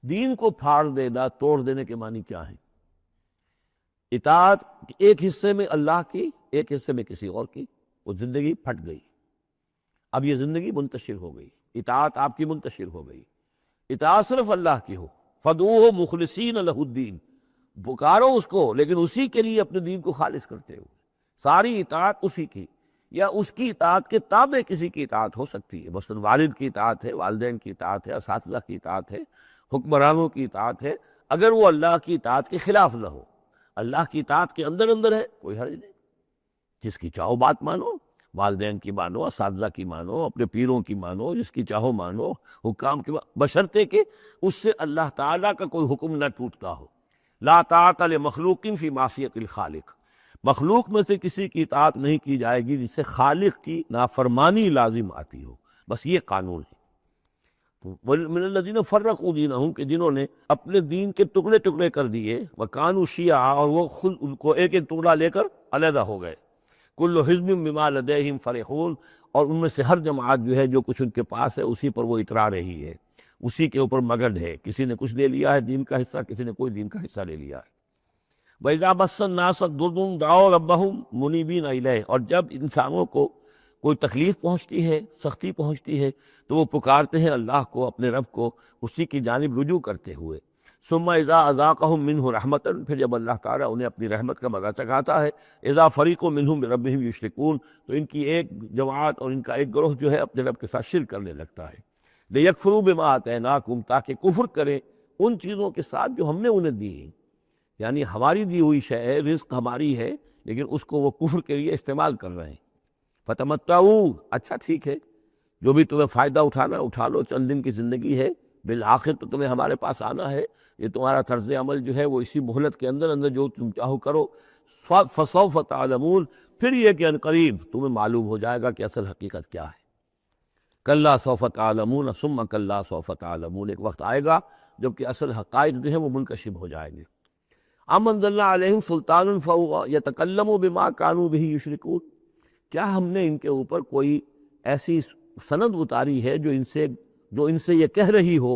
دین کو پھاڑ دینا، توڑ دینے کے معنی کیا ہیں؟ اطاعت ایک حصے میں اللہ کی، ایک حصے میں کسی اور کی، وہ زندگی پھٹ گئی، اب یہ زندگی منتشر ہو گئی، اطاعت آپ کی منتشر ہو گئی، اطاعت صرف اللہ کی ہو، فَدْعُوهُ مُخْلِصِينَ لَهُ الدِّينَ، پکارو اس کو لیکن اسی کے لیے اپنے دین کو خالص کرتے ہو، ساری اطاعت اسی کی۔ یا اس کی اطاعت کے تابع کسی کی اطاعت ہو سکتی ہے، مثلا والد کی اطاعت ہے، والدین کی اطاعت ہے، اساتذہ کی اطاعت ہے، حکمرانوں کی اطاعت ہے، اگر وہ اللہ کی اطاعت کے خلاف نہ ہو، اللہ کی اطاعت کے اندر اندر ہے کوئی حرج نہیں، جس کی چاہو بات مانو، والدین کی مانو، اساتذہ کی مانو، اپنے پیروں کی مانو، جس کی چاہو مانو، حکام کی بشرطے کہ اس سے اللہ تعالیٰ کا کوئی حکم نہ ٹوٹتا ہو۔ لا طاعت لمخلوق فی معصیت الخالق، مخلوق میں سے کسی کی اطاعت نہیں کی جائے گی جس سے خالق کی نافرمانی لازم آتی ہو، بس یہ قانون ہے۔ من الذین فرقوا دینہم، کہ جنہوں نے اپنے دین کے ٹکڑے ٹکڑے کر دیے، وکانوا شیعا، اور وہ خود ان کو ایک ایک ٹکڑا لے کر علیحدہ ہو گئے، کل حزب بما لدیہم فرحون، اور ان میں سے ہر جماعت جو ہے جو کچھ ان کے پاس ہے اسی پر وہ اترا رہی ہے، اسی کے اوپر مگن ہے، کسی نے کچھ لے لیا ہے دین کا حصہ، کسی نے کوئی دین کا حصہ لے لیا ہے۔ وَإِذَا مَسَّ النَّاسَ ضُرٌّ دَعَوْا رَبَّهُمْ مُنِيبِينَ إِلَيْهِ، اور جب انسانوں کو کوئی تکلیف پہنچتی ہے، سختی پہنچتی ہے، تو وہ پکارتے ہیں اللہ کو، اپنے رب کو، اسی کی جانب رجوع کرتے ہوئے۔ ثم اذا اذاقهم منہ رحمتاً، پھر جب اللہ تعالیٰ انہیں اپنی رحمت کا مزہ چکھاتا ہے، اذا فریق منہم بربہم یشرکون، تو ان کی ایک جماعت اور ان کا ایک گروہ جو ہے اپنے رب کے ساتھ شرک کرنے لگتا ہے۔ لیکفروا بما آتیناکم، تاکہ کفر کریں ان چیزوں کے ساتھ جو ہم نے انہیں دی ہیں، یعنی ہماری دی ہوئی شے ہے، رزق ہماری ہے، لیکن اس کو وہ کفر کے لیے استعمال کر رہے ہیں۔ فتمتعوا، اچھا ٹھیک ہے، جو بھی تمہیں فائدہ اٹھانا اٹھا لو، چند دن کی زندگی ہے، بالآخر تو تمہیں ہمارے پاس آنا ہے، یہ تمہارا طرز عمل جو ہے وہ اسی مہلت کے اندر اندر جو تم چاہو کرو۔ فسوف تعلمون، پھر یہ کہ عنقریب تمہیں معلوم ہو جائے گا کہ اصل حقیقت کیا ہے۔ کلا سوف تعلمون ثم کلا سوف تعلمون، ایک وقت آئے گا جب کہ اصل حقائق جو ہیں وہ منکشف ہو جائیں گے۔ ام انزلنا علیہم سلطان فهو یتکلم بما كانوا به یشرکون، کیا ہم نے ان کے اوپر کوئی ایسی سند اتاری ہے جو ان سے یہ کہہ رہی ہو،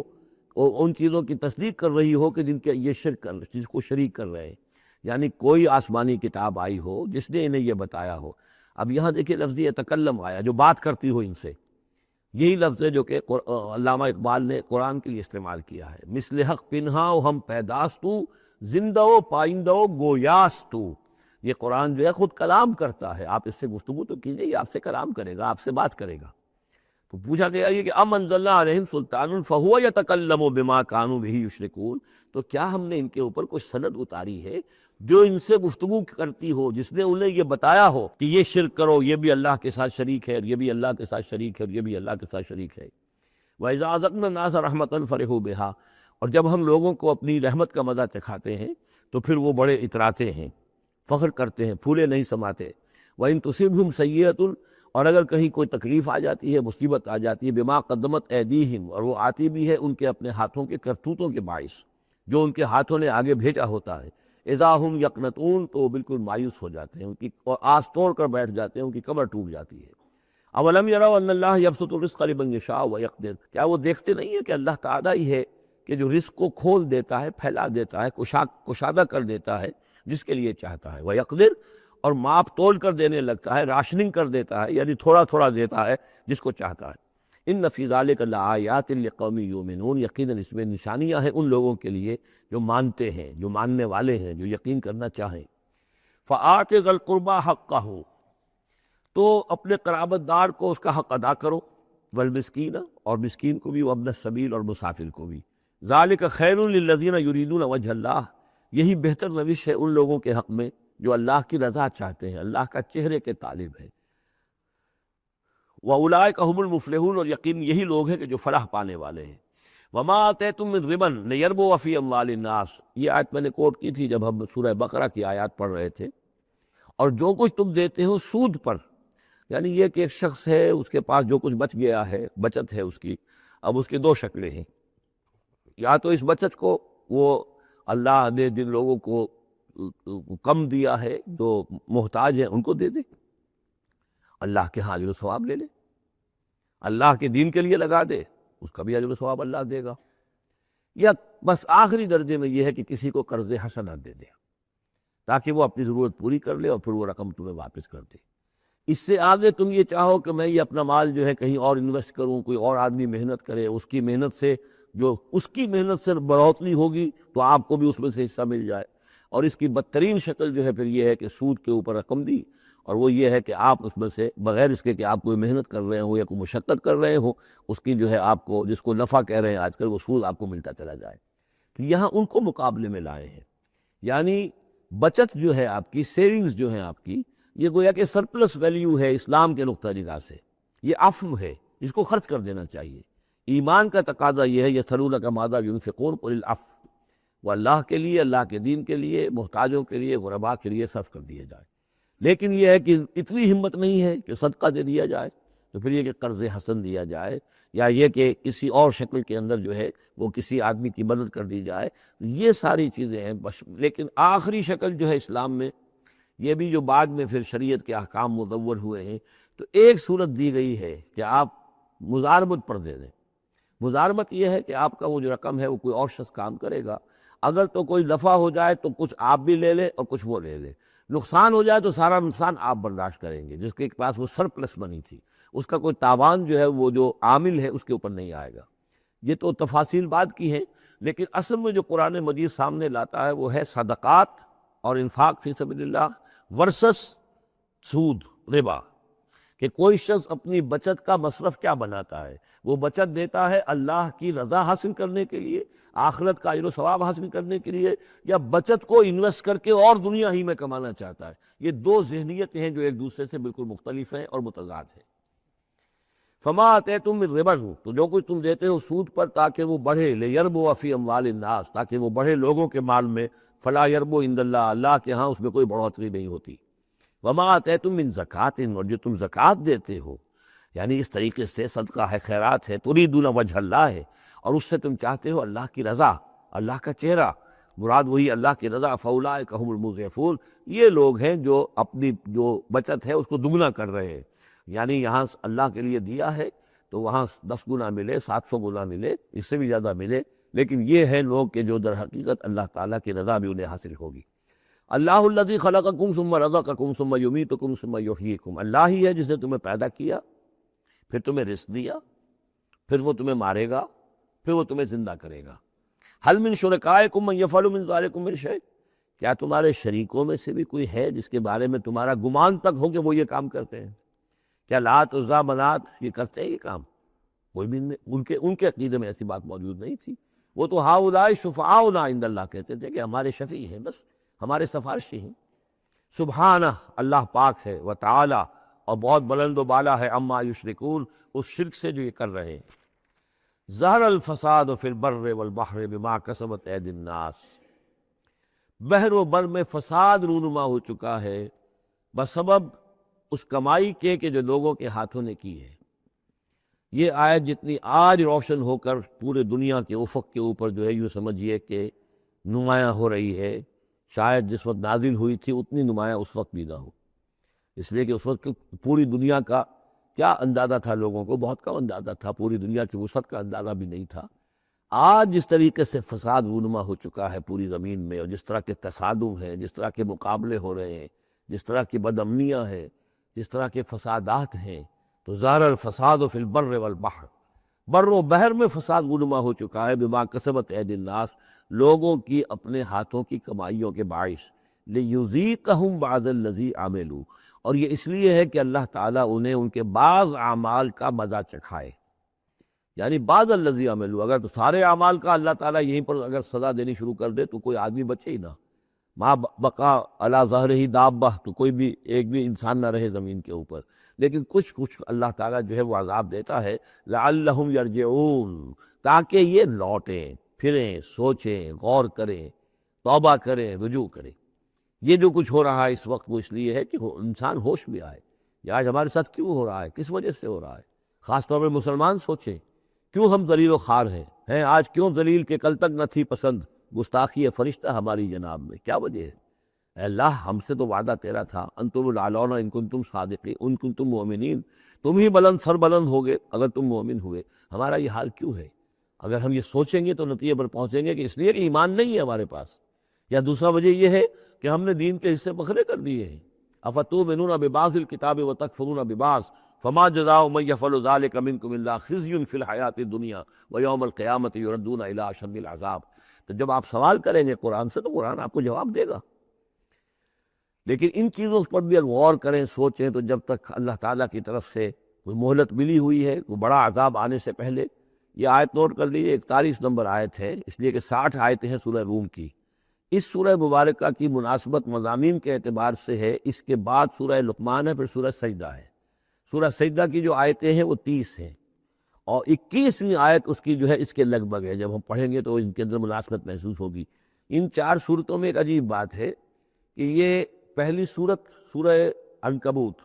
اور ان چیزوں کی تصدیق کر رہی ہو کہ جن کے یہ جس کو شریک کر رہے ہیں، یعنی کوئی آسمانی کتاب آئی ہو جس نے انہیں یہ بتایا ہو۔ اب یہاں دیکھیں لفظ یتکلم آیا، جو بات کرتی ہو ان سے، یہی لفظ ہے جو کہ علامہ اقبال نے قرآن کے لیے استعمال کیا ہے۔ مثل حق پنہاؤ ہم پیداستو، زندہ و پائندہ و گویاستو، یہ قرآن جو ہے خود کلام کرتا ہے، آپ اس سے گفتگو تو کیجئے، یہ آپ سے کلام کرے گا، آپ سے بات کرے گا۔ تو پوچھا گیا یہ کہ ام انزلنا علیہم سلطان فہو یتکلم بما كانوا به یشرکون، تو کیا ہم نے ان کے اوپر کوئی سند اتاری ہے جو ان سے گفتگو کرتی ہو، جس نے انہیں یہ بتایا ہو کہ یہ شرک کرو، یہ بھی اللہ کے ساتھ شریک ہے، اور یہ بھی اللہ کے ساتھ شریک ہے، اور یہ بھی اللہ کے ساتھ شریک ہے۔ وَإِذَا أَذَقْنَا النَّاسَ رَحْمَةً فَرِحُوا بِهَا، اور جب ہم لوگوں کو اپنی رحمت کا مزہ چکھاتے ہیں تو پھر وہ بڑے اتراتے ہیں، فخر کرتے ہیں، پھولے نہیں سماتے۔ وَإِن تُصِبْهُمْ سَيِّئَةٌ، اور اگر کہیں کوئی تکلیف آ جاتی ہے، مصیبت آ جاتی ہے، بما قدمت ایدیہم، اور وہ آتی بھی ہے ان کے اپنے ہاتھوں کے کرتوتوں کے باعث، جو ان کے ہاتھوں نے آگے بھیجا ہوتا ہے، اذا ہم یقنطون، تو وہ بالکل مایوس ہو جاتے ہیں، ان کی اور آس توڑ کر بیٹھ جاتے ہیں، ان کی کمر ٹوٹ جاتی ہے۔ اولم یروا ان اللہ یبسط الرزق لمن یشاء ویقدر، کیا وہ دیکھتے نہیں ہیں کہ اللہ تعالیٰ ہی ہے کہ جو رزق کو کھول دیتا ہے، پھیلا دیتا ہے، کشادہ کر دیتا ہے جس کے لیے چاہتا ہے، ویقدر، اور ماپ تول کر دینے لگتا ہے، راشننگ کر دیتا ہے، یعنی تھوڑا تھوڑا دیتا ہے جس کو چاہتا ہے۔ ان فی ذلک لآیات لقوم یؤمنون، یقیناً اس میں نشانیاں ہیں ان لوگوں کے لیے جو مانتے ہیں، جو ماننے والے ہیں، جو یقین کرنا چاہیں۔ فآت ذی القربى حقہ، تو اپنے قرابت دار کو اس کا حق ادا کرو، والمسکین، اور مسکین کو بھی، وابن السبیل، اور مسافر کو بھی۔ ذالک خیر للذین یریدون وجہ اللہ، یہی بہتر روش ہے ان لوگوں کے حق میں جو اللہ کی رضا چاہتے ہیں، اللہ کا چہرے کے طالب ہیں۔ وَأُولَٰئِکَ هُمُ الْمُفْلِحُونَ، اور یقین یہی لوگ ہیں کہ جو فلاح پانے والے ہیں۔ وَمَا آتَیْتُم مِّن رِبًا لِیَرْبُوَ فِی أَمْوَالِ النَّاسِ، یہ آیت میں نے کوٹ کی تھی جب ہم سورہ بقرہ کی آیات پڑھ رہے تھے۔ اور جو کچھ تم دیتے ہو سود پر، یعنی یہ کہ ایک شخص ہے، اس کے پاس جو کچھ بچ گیا ہے، بچت ہے اس کی، اب اس کی دو شکلیں ہیں، یا تو اس بچت کو وہ اللہ نے جن لوگوں کو کم دیا ہے، جو محتاج ہیں، ان کو دے دے، اللہ کے ہاں اجر و ثواب لے لے، اللہ کے دین کے لیے لگا دے، اس کا بھی اجر و ثواب اللہ دے گا، یا بس آخری درجے میں یہ ہے کہ کسی کو قرض حسنہ دے دے تاکہ وہ اپنی ضرورت پوری کر لے اور پھر وہ رقم تمہیں واپس کر دے۔ اس سے آگے تم یہ چاہو کہ میں یہ اپنا مال جو ہے کہیں اور انویسٹ کروں، کوئی اور آدمی محنت کرے، اس کی محنت سے جو اس کی محنت سے بڑھوتری ہوگی تو آپ کو بھی اس میں سے حصہ مل جائے۔ اور اس کی بدترین شکل جو ہے پھر یہ ہے کہ سود کے اوپر رقم دی، اور وہ یہ ہے کہ آپ اس میں سے بغیر اس کے کہ آپ کوئی محنت کر رہے ہوں یا کوئی مشقت کر رہے ہوں، اس کی جو ہے آپ کو، جس کو نفع کہہ رہے ہیں آج کل، وہ سود آپ کو ملتا چلا جائے۔ تو یہاں ان کو مقابلے میں لائے ہیں، یعنی بچت جو ہے آپ کی، سیونگز جو ہیں آپ کی، یہ گویا کہ سرپلس ویلیو ہے اسلام کے نقطہ نگاہ سے، یہ عفو ہے، اس کو خرچ کر دینا چاہیے۔ ایمان کا تقاضا یہ ہے، یسألونک ماذا ينفقون قل العفو، وہ اللہ کے لیے، اللہ کے دین کے لیے، محتاجوں کے لیے، غرباء کے لیے صرف کر دیے جائے۔ لیکن یہ ہے کہ اتنی ہمت نہیں ہے کہ صدقہ دے دیا جائے، تو پھر یہ کہ قرض حسن دیا جائے، یا یہ کہ کسی اور شکل کے اندر جو ہے وہ کسی آدمی کی مدد کر دی جائے، یہ ساری چیزیں ہیں۔ لیکن آخری شکل جو ہے اسلام میں، یہ بھی جو بعد میں پھر شریعت کے احکام مدور ہوئے ہیں، تو ایک صورت دی گئی ہے کہ آپ مزاربت پر دے دیں۔ مزاربت یہ ہے کہ آپ کا وہ جو رقم ہے وہ کوئی اور شخص کام کرے گا، اگر تو کوئی دفع ہو جائے تو کچھ آپ بھی لے لیں اور کچھ وہ لے لے، نقصان ہو جائے تو سارا نقصان آپ برداشت کریں گے، جس کے پاس وہ سرپلس منی تھی، اس کا کوئی تاوان جو ہے وہ جو عامل ہے اس کے اوپر نہیں آئے گا۔ یہ تو تفاصیل بعد کی ہیں، لیکن اصل میں جو قرآن مجید سامنے لاتا ہے وہ ہے صدقات اور انفاق فی سبیل اللہ ورسس سود، ربا، کہ کوئی شخص اپنی بچت کا مصرف کیا بناتا ہے، وہ بچت دیتا ہے اللہ کی رضا حاصل کرنے کے لیے، آخرت کا اجر و ثواب حاصل کرنے کے لیے، یا بچت کو انویسٹ کر کے اور دنیا ہی میں کمانا چاہتا ہے۔ یہ دو ذہنیتیں ہیں جو ایک دوسرے سے بالکل مختلف ہیں اور متضاد ہیں۔ فما آتیتم من ربا، تو جو کچھ تم دیتے ہو سود پر تاکہ وہ بڑھے، لیربو فی اموال الناس، تاکہ وہ بڑھے لوگوں کے مال میں، فلا یربو عند اللہ، اللہ کے ہاں اس میں کوئی بڑھوتری نہیں ہوتی۔ وما آتیتم من زکوٰۃ، اور جو تم زکوٰۃ دیتے ہو، یعنی اس طریقے سے صدقہ ہے، خیرات ہے، تریدون وجہ اللہ ہے، اور اس سے تم چاہتے ہو اللہ کی رضا، اللہ کا چہرہ، مراد وہی اللہ کی رضا، فاولئک هم المضعفون، یہ لوگ ہیں جو اپنی جو بچت ہے اس کو دگنا کر رہے ہیں، یعنی یہاں اللہ کے لیے دیا ہے تو وہاں 10 گنا ملے، 700 گنا ملے، اس سے بھی زیادہ ملے، لیکن یہ ہیں لوگ کہ جو در حقیقت اللہ تعالیٰ کی رضا بھی انہیں حاصل ہوگی۔ اللہ الذی خلقکم ثم رزقکم ثم یمیتکم ثم یحییکم، اللہ ہی ہے جس نے تمہیں پیدا کیا، پھر تمہیں رزق دیا، پھر وہ تمہیں مارے گا، پھر وہ تمہیں زندہ کرے گا۔ هل من شرکائکم من یفعل من ذلکم من شیء، کیا تمہارے شریکوں میں سے بھی کوئی ہے جس کے بارے میں تمہارا گمان تک ہو کہ وہ یہ کام کرتے ہیں؟ کیا لات عزیٰ منات یہ کرتے ہیں یہ کام؟ کوئی بھی نہیں، ان کے عقیدے میں ایسی بات موجود نہیں تھی۔ وہ تو ہؤلاء شفعاؤنا عند اللہ کہتے تھے کہ ہمارے شفیع ہیں، بس ہمارے سفارشی ہیں۔ سبحانہ، اللہ پاک ہے، وتعالی، اور بہت بلند و بالا ہے، عما یشرکون، اس شرک سے جو یہ کر رہے ہیں۔ ظہر الفساد فی البر والبحر بما کسبت ایدی الناس، بحر و بر میں فساد رونما ہو چکا ہے بسبب اس کمائی کے کہ جو لوگوں کے ہاتھوں نے کی ہے۔ یہ آیت جتنی آج روشن ہو کر پورے دنیا کے افق کے اوپر جو ہے یوں سمجھیے کہ نمایاں ہو رہی ہے، شاید جس وقت نازل ہوئی تھی اتنی نمایاں اس وقت بھی نہ ہو، اس لیے کہ اس وقت پوری دنیا کا کیا اندازہ تھا، لوگوں کو بہت کم اندازہ تھا، پوری دنیا کی وسعت کا اندازہ بھی نہیں تھا۔ آج جس طریقے سے فساد رونما ہو چکا ہے پوری زمین میں، اور جس طرح کے تصادم ہیں، جس طرح کے مقابلے ہو رہے ہیں، جس طرح کی بد امنیاں ہیں، جس طرح کے فسادات ہیں، تو ظاہر الفساد فی البر والبحر، بر و بحر میں فساد رونما ہو چکا ہے بما کسبت ایدی الناس، لوگوں کی اپنے ہاتھوں کی کمائیوں کے باعث، لیذیقہم بعض الذی عملوا، اور یہ اس لیے ہے کہ اللہ تعالیٰ انہیں ان کے بعض اعمال کا مزہ چکھائے، یعنی بعض الذی عملوا، اگر تو سارے اعمال کا اللہ تعالیٰ یہیں پر اگر سزا دینی شروع کر دے تو کوئی آدمی بچے ہی نہ، ما بقا علی ظہرہ دابہ، تو کوئی بھی ایک بھی انسان نہ رہے زمین کے اوپر، لیکن کچھ اللہ تعالیٰ جو ہے وہ عذاب دیتا ہے، لعلہم یرجعون، تاکہ یہ لوٹیں پھریں، سوچیں، غور کریں، توبہ کریں، رجوع کریں۔ یہ جو کچھ ہو رہا ہے اس وقت وہ اس لیے ہے کہ انسان ہوش میں آئے، یہ آج ہمارے ساتھ کیوں ہو رہا ہے، کس وجہ سے ہو رہا ہے، خاص طور پر مسلمان سوچیں، کیوں ہم ذلیل و خوار ہیں آج، کیوں ذلیل کہ کل تک نہ تھی پسند گستاخی فرشتہ ہماری جناب میں، کیا وجہ ہے؟ اے اللہ، ہم سے تو وعدہ تیرا تھا، انتم الاعلون ان کنتم صادقین، ان کنتم مؤمنین، تم ہی بلند سر بلند ہوگے اگر تم مومن ہوئے، ہمارا یہ حال کیوں ہے؟ اگر ہم یہ سوچیں گے تو نتیجے پر پہنچیں گے کہ اس لیے کہ ایمان نہیں ہے ہمارے پاس، یا دوسرا وجہ یہ ہے کہ ہم نے دین کے حصے بکھرے کر دیے ہیں۔ افتؤمنون ببعض الکتاب وتکفرون ببعض فما جزاء من یفعل ذلک منکم الا خزی فی الحیاۃ الدنیا ویوم القیامۃ یردون الی اشد العذاب۔ تو جب آپ سوال کریں گے قرآن سے تو قرآن آپ کو جواب دے گا۔ لیکن ان چیزوں پر بھی غور کریں، سوچیں، تو جب تک اللہ تعالیٰ کی طرف سے کوئی مہلت ملی ہوئی ہے، کوئی بڑا عذاب آنے سے پہلے، یہ آیت نوٹ کر لیجیے، 41 نمبر آیت ہے، اس لیے کہ 60 آیتیں ہیں سورہ روم کی۔ اس سورہ مبارکہ کی مناسبت مضامین کے اعتبار سے ہے، اس کے بعد سورہ لقمان ہے، پھر سورہ سجدہ ہے۔ سورہ سجدہ کی جو آیتیں ہیں وہ 30 ہیں، اور 21ویں آیت اس کی جو ہے اس کے لگ بھگ ہے، جب ہم پڑھیں گے تو ان کے اندر مناسبت محسوس ہوگی۔ ان 4 صورتوں میں ایک عجیب بات ہے کہ یہ پہلی صورت سورہ عنکبوت،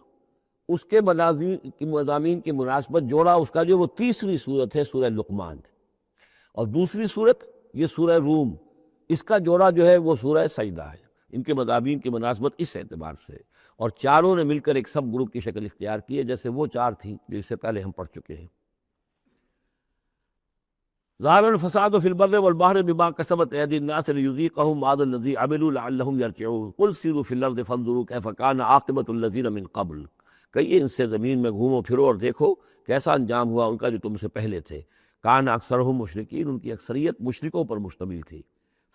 اس کے مضامین کی مناسبت جوڑا اس کا جو وہ تیسری صورت ہے سورہ لقمان، اور دوسری صورت یہ سورہ روم، اس کا جوڑا جو ہے وہ سورہ سجدہ ہے۔ ان کے مضامین کی مناسبت اس اعتبار سے، اور چاروں نے مل کر ایک سب گروپ کی شکل اختیار کی ہے، جیسے وہ 4 تھیں جو اس سے پہلے ہم پڑھ چکے ہیں۔ ظاہر الفساد فی البر والبحر بما کسبت ایدی الناس لیذیقہم بعض الذی عملوا لعلہم یرجعون قل سیروا فی الارض فانظروا کیف کان عاقبۃ الذین من قبل، کہیے ان سے زمین میں گھومو پھرو اور دیکھو کیسا انجام ہوا ان کا جو تم سے پہلے تھے۔ کان اکثرہم مشرکین، ان کی اکثریت مشرکوں پر مشتمل تھی۔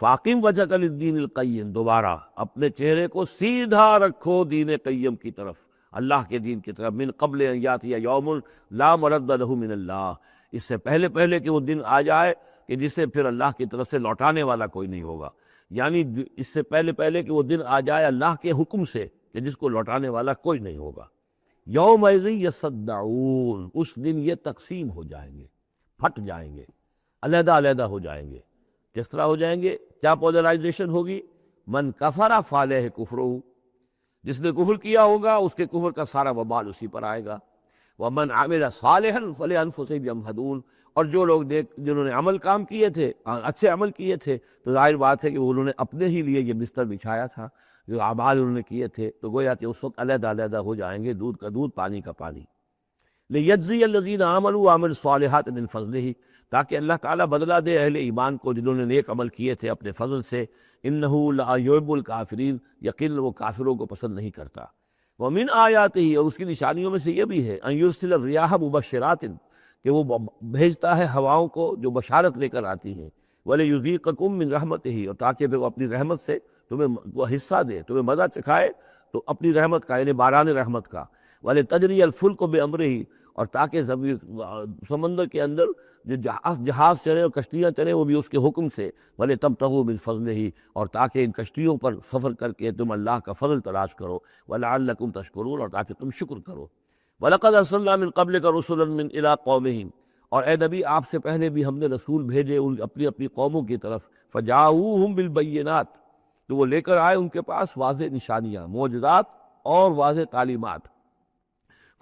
فاقم وجہک للدین القیم، دوبارہ اپنے چہرے کو سیدھا رکھو دین قیم کی طرف، اللہ کے دین کی طرف، من قبل ان یاتی یوم لا مرد لہ من اللہ، اس سے پہلے کہ وہ دن آ جائے کہ جسے پھر اللہ کی طرف سے لوٹانے والا کوئی نہیں ہوگا، یعنی اس سے پہلے کہ وہ دن آ جائے اللہ کے حکم سے کہ جس کو لوٹانے والا کوئی نہیں ہوگا۔ یومئذ یصدعون، اس دن یہ تقسیم ہو جائیں گے، پھٹ جائیں گے، علیحدہ علیحدہ ہو جائیں گے۔ کس طرح ہو جائیں گے؟ کیا پولرائزیشن ہوگی؟ من کفر فعلیہ کفرہ، جس نے کفر کیا ہوگا اس کے کفر کا سارا وبال اسی پر آئے گا۔ ومن عمل صالحا فلانفسہم یمہدون، اور جو لوگ جنہوں نے عمل کام کیے تھے، اچھے عمل کیے تھے، تو ظاہر بات ہے کہ انہوں نے اپنے ہی لیے یہ بستر بچھایا تھا، جو اعمال انہوں نے کیے تھے، تو گویا کہ اس وقت علیحدہ علیحدہ ہو جائیں گے، دودھ کا دودھ پانی کا پانی۔ لیجزی الذین آمنوا وعملوا الصالحات من فضلہ، تاکہ اللہ تعالیٰ بدلہ دے اہل ایمان کو جنہوں نے نیک عمل کیے تھے اپنے فضل سے۔ انہ لا یحب الکافرین، یقین وہ کافروں کو پسند نہیں کرتا۔ ومن آیاتہ، اور اس کی نشانیوں میں سے یہ بھی ہے، ان یرسل الریاح مبشرات، کہ وہ بھیجتا ہے ہواؤں کو جو بشارت لے کر آتی ہیں، ولیذیقکم من رحمتہ، اور تاکہ پھر وہ اپنی رحمت سے تمہیں وہ حصہ دے، تمہیں مزہ چکھائے تو اپنی رحمت کا، یعنی باران رحمت کا۔ وَلِتَجْرِيَ الْفُلْكُ بِأَمْرِهِ، اور تاکہ سمندر کے اندر جو جہاز چلے اور کشتیاں چلیں وہ بھی اس کے حکم سے۔ وَلِتَبْتَغُوا مِنْ فَضْلِهِ، اور تاکہ ان کشتیوں پر سفر کر کے تم اللہ کا فضل تلاش کرو۔ وَلَعَلَّكُمْ تَشْكُرُونَ، اور تاکہ تم شکر کرو۔ وَلَقَدْ أَرْسَلْنَا مِنْ قَبْلِكَ رُسُلًا إِلَىٰ قَوْمِهِمْ، اور اے نبی آپ سے پہلے بھی ہم نے رسول بھیجے اپنی اپنی قوموں کی طرف۔ فَجَاءُوهُمْ بِالْبَيِّنَاتِ، تو وہ لے کر آئے ان کے پاس واضح نشانیاں، معجزات اور واضح تعلیمات۔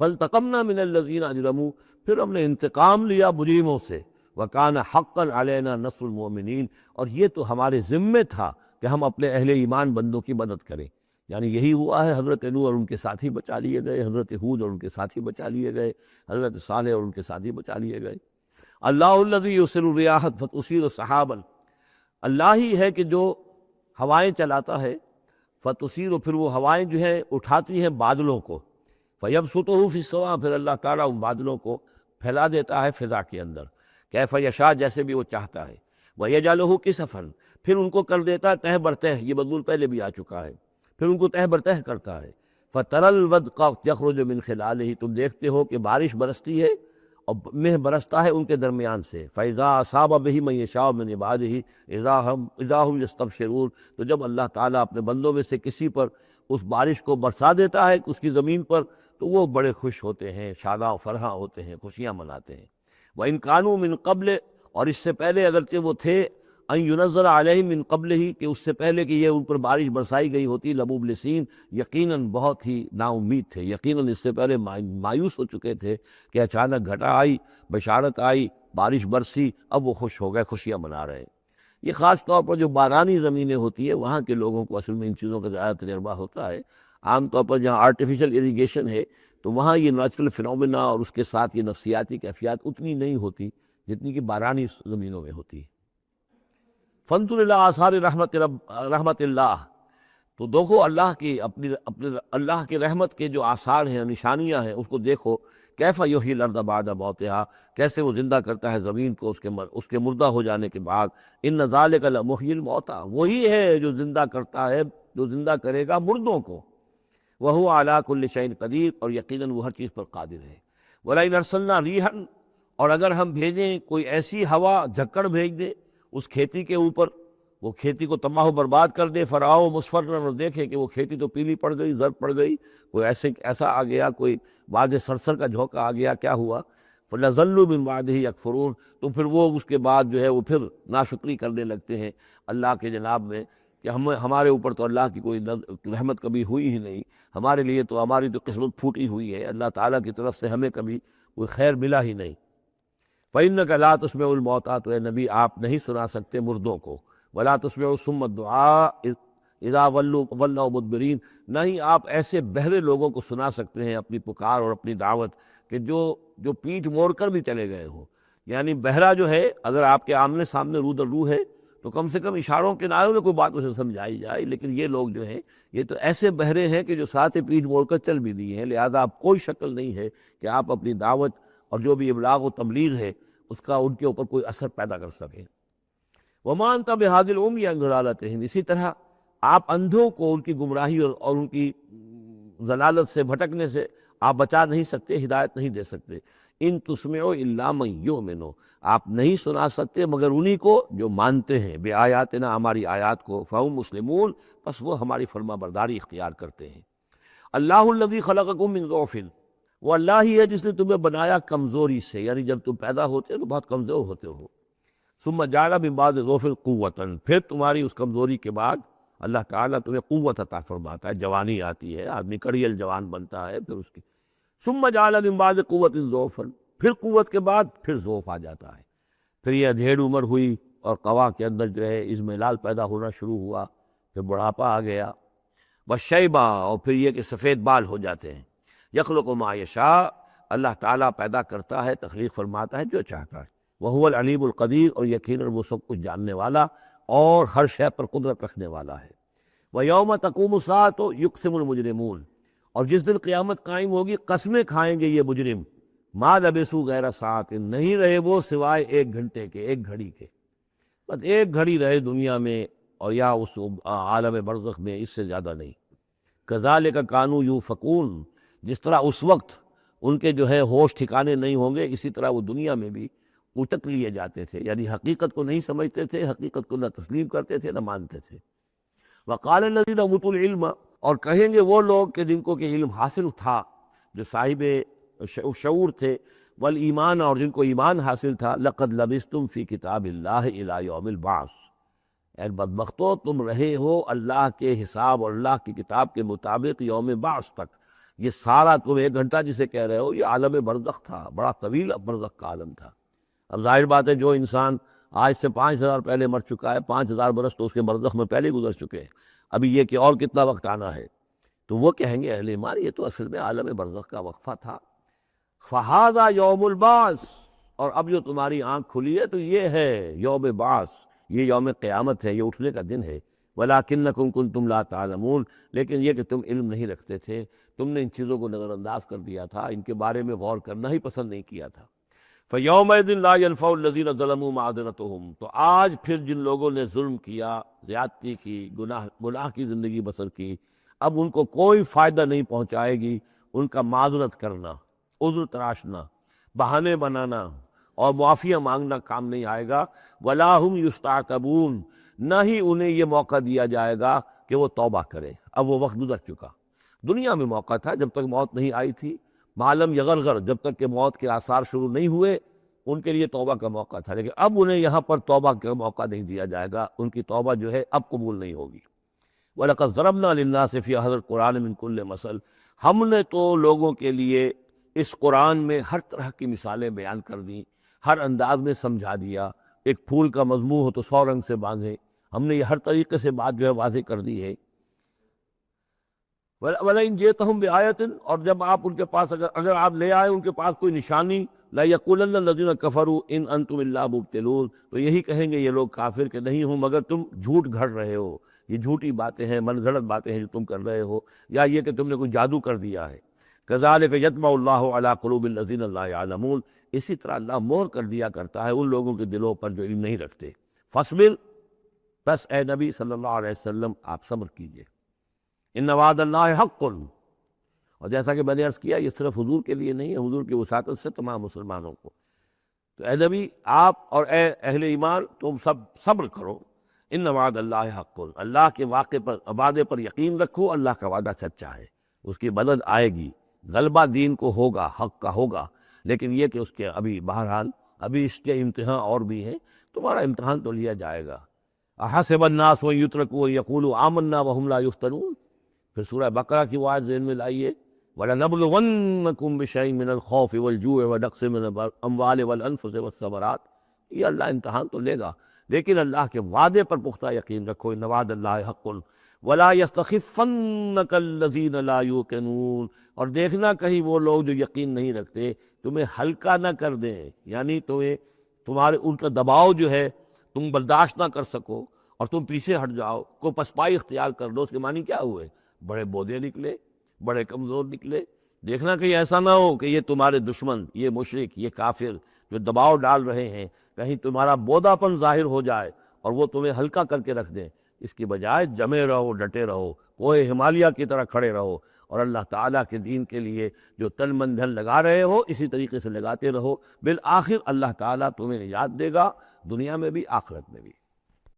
فَالْتَقَمْنَا مِنَ الَّذِينَ أَجْرَمُوا، پھر ہم نے انتقام لیا مجرموں سے۔ وَكَانَ حَقًّا عَلَيْنَا نَصْرُ الْمُؤْمِنِينَ، اور یہ تو ہمارے ذمے تھا کہ ہم اپنے اہل ایمان بندوں کی مدد کریں۔ یعنی یہی ہوا ہے، حضرت نوح اور ان کے ساتھی بچا لیے گئے، حضرت ہود اور ان کے ساتھی بچا لیے گئے، حضرت صالح اور ان کے ساتھی بچا لیے گئے۔ اللہ الذی یرسل الریاح فتثیر سحابا، اللہ ہی ہے کہ جو ہوائیں چلاتا ہے، فتثیر، پھر وہ ہوائیں جو ہیں اٹھاتی ہیں بادلوں کو، فیبسطہ فی السماء، پھر اللہ تعالیٰ ان بادلوں کو پھیلا دیتا ہے فضا کے اندر، کیف یشاء، جیسے بھی وہ چاہتا ہے۔ ویجعلہ کسفا، پھر ان کو کر دیتا ہے تہ برتہ، یہ مضمون پہلے بھی آ چکا ہے، پھر ان کو تہ برتہ کرتا ہے۔ فتری الودق یخرج من خلالہ، تم دیکھتے ہو کہ بارش برستی ہے اور مہ برستا ہے ان کے درمیان سے۔ فَإِذَا أَصَابَ بِهِ مَن يَشَاءُ مِنْ عِبَادِهِ إِذَا هُمْ يَسْتَبْشِرُونَ، تو جب اللہ تعالیٰ اپنے بندوں میں سے کسی پر اس بارش کو برسا دیتا ہے اس کی زمین پر، تو وہ بڑے خوش ہوتے ہیں، شاداں و فرحاں ہوتے ہیں، خوشیاں مناتے ہیں۔ وَإِنْ كَانُوا مِنْ قَبْلِ، اور اس سے پہلے اگرچہ وہ تھے، ان ينزل علیہم من قبل ہی، کہ اس سے پہلے کہ یہ ان پر بارش برسائی گئی ہوتی، لمبلسین، یقیناً بہت ہی نا امید تھے، یقیناً اس سے پہلے مایوس ہو چکے تھے کہ اچانک گھٹا آئی، بشارت آئی، بارش برسی، اب وہ خوش ہو گئے، خوشیاں منا رہے ہیں۔ یہ خاص طور پر جو بارانی زمینیں ہوتی ہیں وہاں کے لوگوں کو اصل میں ان چیزوں کا زیادہ تجربہ ہوتا ہے۔ عام طور پر جہاں آرٹیفیشل اریگیشن ہے تو وہاں یہ نیچرل فنومینا اور اس کے ساتھ یہ نفسیاتی کیفیات اتنی نہیں ہوتی جتنی کہ بارانی زمینوں میں ہوتی ہے۔ فانظر الی آثار رحمت اللہ، تو دیکھو اللہ کی اپنی اللہ کی رحمت کے جو آثار ہیں، نشانیاں ہیں، اس کو دیکھو، کیف یحیی الارض بعد موتہا، کیسے وہ زندہ کرتا ہے زمین کو اس کے مردہ ہو جانے کے بعد۔ ان ذالک لمحیی الموتیٰ، وہی ہے جو زندہ کرتا ہے، جو زندہ کرے گا مردوں کو۔ وہو علی کل شیء قدیر، اور یقیناً وہ ہر چیز پر قادر ہے۔ ولئن ارسلنا ریحا، اور اگر ہم بھیجیں کوئی ایسی ہوا، جھکڑ بھیج دیں اس کھیتی کے اوپر، وہ کھیتی کو تباہ و برباد کر دے، فراؤ مصفرا، اور دیکھیں کہ وہ کھیتی تو پیلی پڑ گئی، زرد پڑ گئی، کوئی ایسا آ گیا، کوئی باد سرسر کا جھونکا آ گیا، کیا ہوا؟ فَلَظَلُّوا مِن بَعْدِهِ يَكْفُرُونَ، تو پھر وہ اس کے بعد جو ہے وہ پھر ناشکری کرنے لگتے ہیں اللہ کے جناب میں، کہ ہمارے اوپر تو اللہ کی کوئی رحمت کبھی ہوئی ہی نہیں، ہمارے لیے تو ہماری تو قسمت پھوٹی ہوئی ہے، اللہ تعالیٰ کی طرف سے ہمیں کبھی کوئی خیر ملا ہی نہیں۔ فَإِنَّكَ لَا تُسْمِعُ الْمَوْتَىٰ، تو اے نبی آپ نہیں سنا سکتے مردوں کو، وَلَا تُسْمِعُ الصُّمَّ الدُّعَاءَ اذا ولوا مدبرین، نہ ہی آپ ایسے بہرے لوگوں کو سنا سکتے ہیں اپنی پکار اور اپنی دعوت، کہ جو پیٹھ موڑ کر بھی چلے گئے ہوں۔ یعنی بہرا جو ہے، اگر آپ کے آمنے سامنے رو در رو ہے تو کم سے کم اشاروں کے نعروں میں کوئی بات اسے سمجھائی جائے، لیکن یہ لوگ جو ہیں یہ تو ایسے بہرے ہیں کہ جو ساتھ پیٹھ موڑ کر چل بھی دیے ہیں، لہذا آپ کوئی شکل نہیں ہے کہ آپ اپنی دعوت اور جو بھی ابلاغ و تبلیغ ہے اس کا ان کے اوپر کوئی اثر پیدا کر سکیں۔ وَمَا أَنْتَ بِهَادِ الْعُمْيِ عَنْ ضَلَالَتِهِمْ، اسی طرح آپ اندھوں کو ان کی گمراہی اور ان کی ضلالت سے، بھٹکنے سے آپ بچا نہیں سکتے، ہدایت نہیں دے سکتے۔ ان تسمعوا الا من یؤمن، آپ نہیں سنا سکتے مگر انہی کو جو مانتے ہیں، بے آیاتنا، ہماری آیات کو، فہم مسلمون، بس وہ ہماری فرما برداری اختیار کرتے ہیں۔ اللہ الذی خلقکم من ضعف، وہ اللہ ہی ہے جس نے تمہیں بنایا کمزوری سے، یعنی جب تم پیدا ہوتے ہو تو بہت کمزور ہوتے ہو، ثم جعل من بعد ضعف قوۃ، پھر تمہاری اس کمزوری کے بعد اللہ تعالیٰ تمہیں قوت عطا فرماتا ہے، جوانی آتی ہے، آدمی کڑیل جوان بنتا ہے، پھر اس کی ثم جعل من بعد قوت ضعفا، پھر قوت کے بعد پھر ضعف آ جاتا ہے، پھر یہ ادھیڑ عمر ہوئی اور قوا کے اندر جو ہے اضمحلال پیدا ہونا شروع ہوا، پھر بڑھاپا آ گیا، والشیبہ، اور پھر یہ کہ سفید بال ہو جاتے ہیں۔ یخلق ما یشاء، اللہ تعالیٰ پیدا کرتا ہے، تخلیق فرماتا ہے جو چاہتا ہے، وہو العلیم القدیر، اور یقیناً وہ سب کچھ جاننے والا اور ہر شے پر قدرت رکھنے والا ہے۔ وَيَوْمَ تَقُومُ السَّاعَةُ يُقْسِمُ الْمُجْرِمُونَ، اور جس دن قیامت قائم ہوگی قسمیں کھائیں گے یہ مجرم، مَا لَبِثُوا غَيْرَ سَاعَةٍ، نہیں رہے وہ سوائے ایک گھنٹے کے، ایک گھڑی کے، بس ایک گھڑی رہے دنیا میں اور یا اس عالم برزخ میں، اس سے زیادہ نہیں۔ كَذَلِكَ كَانُوا يُؤْفَكُونَ، جس طرح اس وقت ان کے جو ہے ہوش ٹھکانے نہیں ہوں گے، اسی طرح وہ دنیا میں بھی اٹک لیے جاتے تھے، یعنی حقیقت کو نہیں سمجھتے تھے، حقیقت کو نہ تسلیم کرتے تھے نہ مانتے تھے۔ وقال الذین اوتوا العلم، اور کہیں گے وہ لوگ کہ جن کو کہ علم حاصل تھا، جو صاحب شعور تھے، والایمان، اور جن کو ایمان حاصل تھا، لقد لبثتم فی کتاب اللہ الی یوم البعث، اے بدبختو تم رہے ہو اللہ کے حساب اور اللہ کی کتاب کے مطابق یوم بعث تک۔ یہ سارا تم ایک گھنٹہ جسے کہہ رہے ہو یہ عالم برزخ تھا، بڑا طویل برزخ کا عالم تھا۔ اب ظاہر بات ہے جو انسان آج سے 5000 پہلے مر چکا ہے، 5000 برس تو اس کے برزخ میں پہلے گزر چکے ہیں، ابھی یہ کہ اور کتنا وقت آنا ہے، تو وہ کہیں گے اہل ایمان یہ تو اصل میں عالم برزخ کا وقفہ تھا۔ فہذا یوم البعث، اور اب جو تمہاری آنکھ کھلی ہے تو یہ ہے یوم بعث، یہ یوم قیامت ہے، یہ اٹھنے کا دن ہے۔ وَلَٰكِنَّكُمْ كُنْتُمْ لَا تَعْلَمُونَ، لیکن یہ کہ تم علم نہیں رکھتے تھے، تم نے ان چیزوں کو نظر انداز کر دیا تھا، ان کے بارے میں غور کرنا ہی پسند نہیں کیا تھا۔ فَيَوْمَئِذٍ لَا يَنْفَعُ الَّذِينَ ظَلَمُوا مَعْذِرَتُهُمْ، تو آج پھر جن لوگوں نے ظلم کیا، زیادتی کی، گناہ کی زندگی بسر کی، اب ان کو کوئی فائدہ نہیں پہنچائے گی ان کا معذرت کرنا، عذر تراشنا، بہانے بنانا اور معافیہ مانگنا کام نہیں آئے گا۔ وَلَا هُمْ يُسْتَعْتَبُونَ، نہ ہی انہیں یہ موقع دیا جائے گا کہ وہ توبہ کرے، اب وہ وقت گزر چکا۔ دنیا میں موقع تھا جب تک موت نہیں آئی تھی، معلم یغرغر، جب تک کہ موت کے آثار شروع نہیں ہوئے ان کے لیے توبہ کا موقع تھا، لیکن اب انہیں یہاں پر توبہ کا موقع نہیں دیا جائے گا، ان کی توبہ جو ہے اب قبول نہیں ہوگی۔ وَلَقَدْ ضَرَبْنَا لِلنَّاسِ فِي هَذَا الْقُرْآنِ مِنْ كُلِّ مَثَلٍ، ہم نے تو لوگوں کے لیے اس قرآن میں ہر طرح کی مثالیں بیان کر دیں، ہر انداز میں سمجھا دیا، ایک پھول کا مضمون ہو تو 100 رنگ سے باندھے، ہم نے یہ ہر طریقے سے بات جو ہے واضح کر دی ہے۔ وَلَئِنْ جِئْتَهُمْ بِآیَةٍ، اور جب آپ ان کے پاس اگر آپ لے آئے ان کے پاس کوئی نشانی، لَيَقُولَنَّ الَّذِينَ كَفَرُوا إِنْ أَنْتُمْ إِلَّا مُبْطِلُونَ، تو یہی کہیں گے یہ لوگ کافر کہ نہیں ہوں مگر تم جھوٹ گھڑ رہے ہو، یہ جھوٹی باتیں ہیں، من گھڑت باتیں ہیں جو تم کر رہے ہو، یا یہ کہ تم نے کوئی جادو کر دیا ہے۔ کذالک یطبع اللہ علی قلوب الذین لا یعلمون، اسی طرح اللہ مہر کر دیا کرتا ہے ان لوگوں کے دلوں پر جو علم نہیں رکھتے۔ فاصبر، بس اے نبی صلی اللہ علیہ وسلم آپ صبر کیجئے، ان وعد اللہ حق، اور جیسا کہ میں نے عرض کیا یہ صرف حضور کے لیے نہیں ہے، حضور کی وساطت سے تمام مسلمانوں کو۔ تو اے نبی آپ اور اے اہل ایمان تم سب صبر کرو، ان وعد اللہ حق، اللہ کے وعدے پر یقین رکھو، اللہ کا وعدہ سچا ہے، اس کی مدد آئے گی، غلبہ دین کو ہوگا، حق کا ہوگا، لیکن یہ کہ اس کے ابھی بہرحال ابھی اس کے امتحان اور بھی ہیں، تمہارا امتحان تو لیا جائے گا۔ احسب الناس ان یترکوا ان یقولوا آمنا وهم لا یفتنون، پھر سورہ بقرہ کی وہ آیت ذہن میں لائیے، وَلَنَبْلُوَنَّكُمْ بِشَيْءٍ مِّنَ الْخَوْفِ وَالْجُوعِ وَنَقْصٍ مِّنَ الْأَمْوَالِ وَالْأَنفُسِ وَالثَّمَرَاتِ، یہ اللہ امتحان تو لے گا، لیکن اللہ کے وعدے پر پختہ یقین رکھو، ان وعد اللہ حق وَلَا يَسْتَخِفَّنَّكَ الَّذِينَ لَا يُوقِنُونَ، اور دیکھنا کہیں وہ لوگ جو یقین نہیں رکھتے تمہیں ہلکا نہ کر دیں، یعنی تمہارے ان کا دباؤ جو ہے تم برداشت نہ کر سکو اور تم پیچھے ہٹ جاؤ، کو پسپائی اختیار کر دو، اس کے معنی کیا ہوئے؟ بڑے بودے نکلے، بڑے کمزور نکلے۔ دیکھنا کہ ایسا نہ ہو کہ یہ تمہارے دشمن، یہ مشرک، یہ کافر جو دباؤ ڈال رہے ہیں، کہیں تمہارا بودا پن ظاہر ہو جائے اور وہ تمہیں ہلکا کر کے رکھ دیں۔ اس کی بجائے جمے رہو، ڈٹے رہو، کوہ ہمالیہ کی طرح کھڑے رہو، اور اللہ تعالیٰ کے دین کے لیے جو تن من دھن لگا رہے ہو اسی طریقے سے لگاتے رہو، بالآخر اللہ تعالیٰ تمہیں نجات دے گا، دنیا میں بھی آخرت میں بھی۔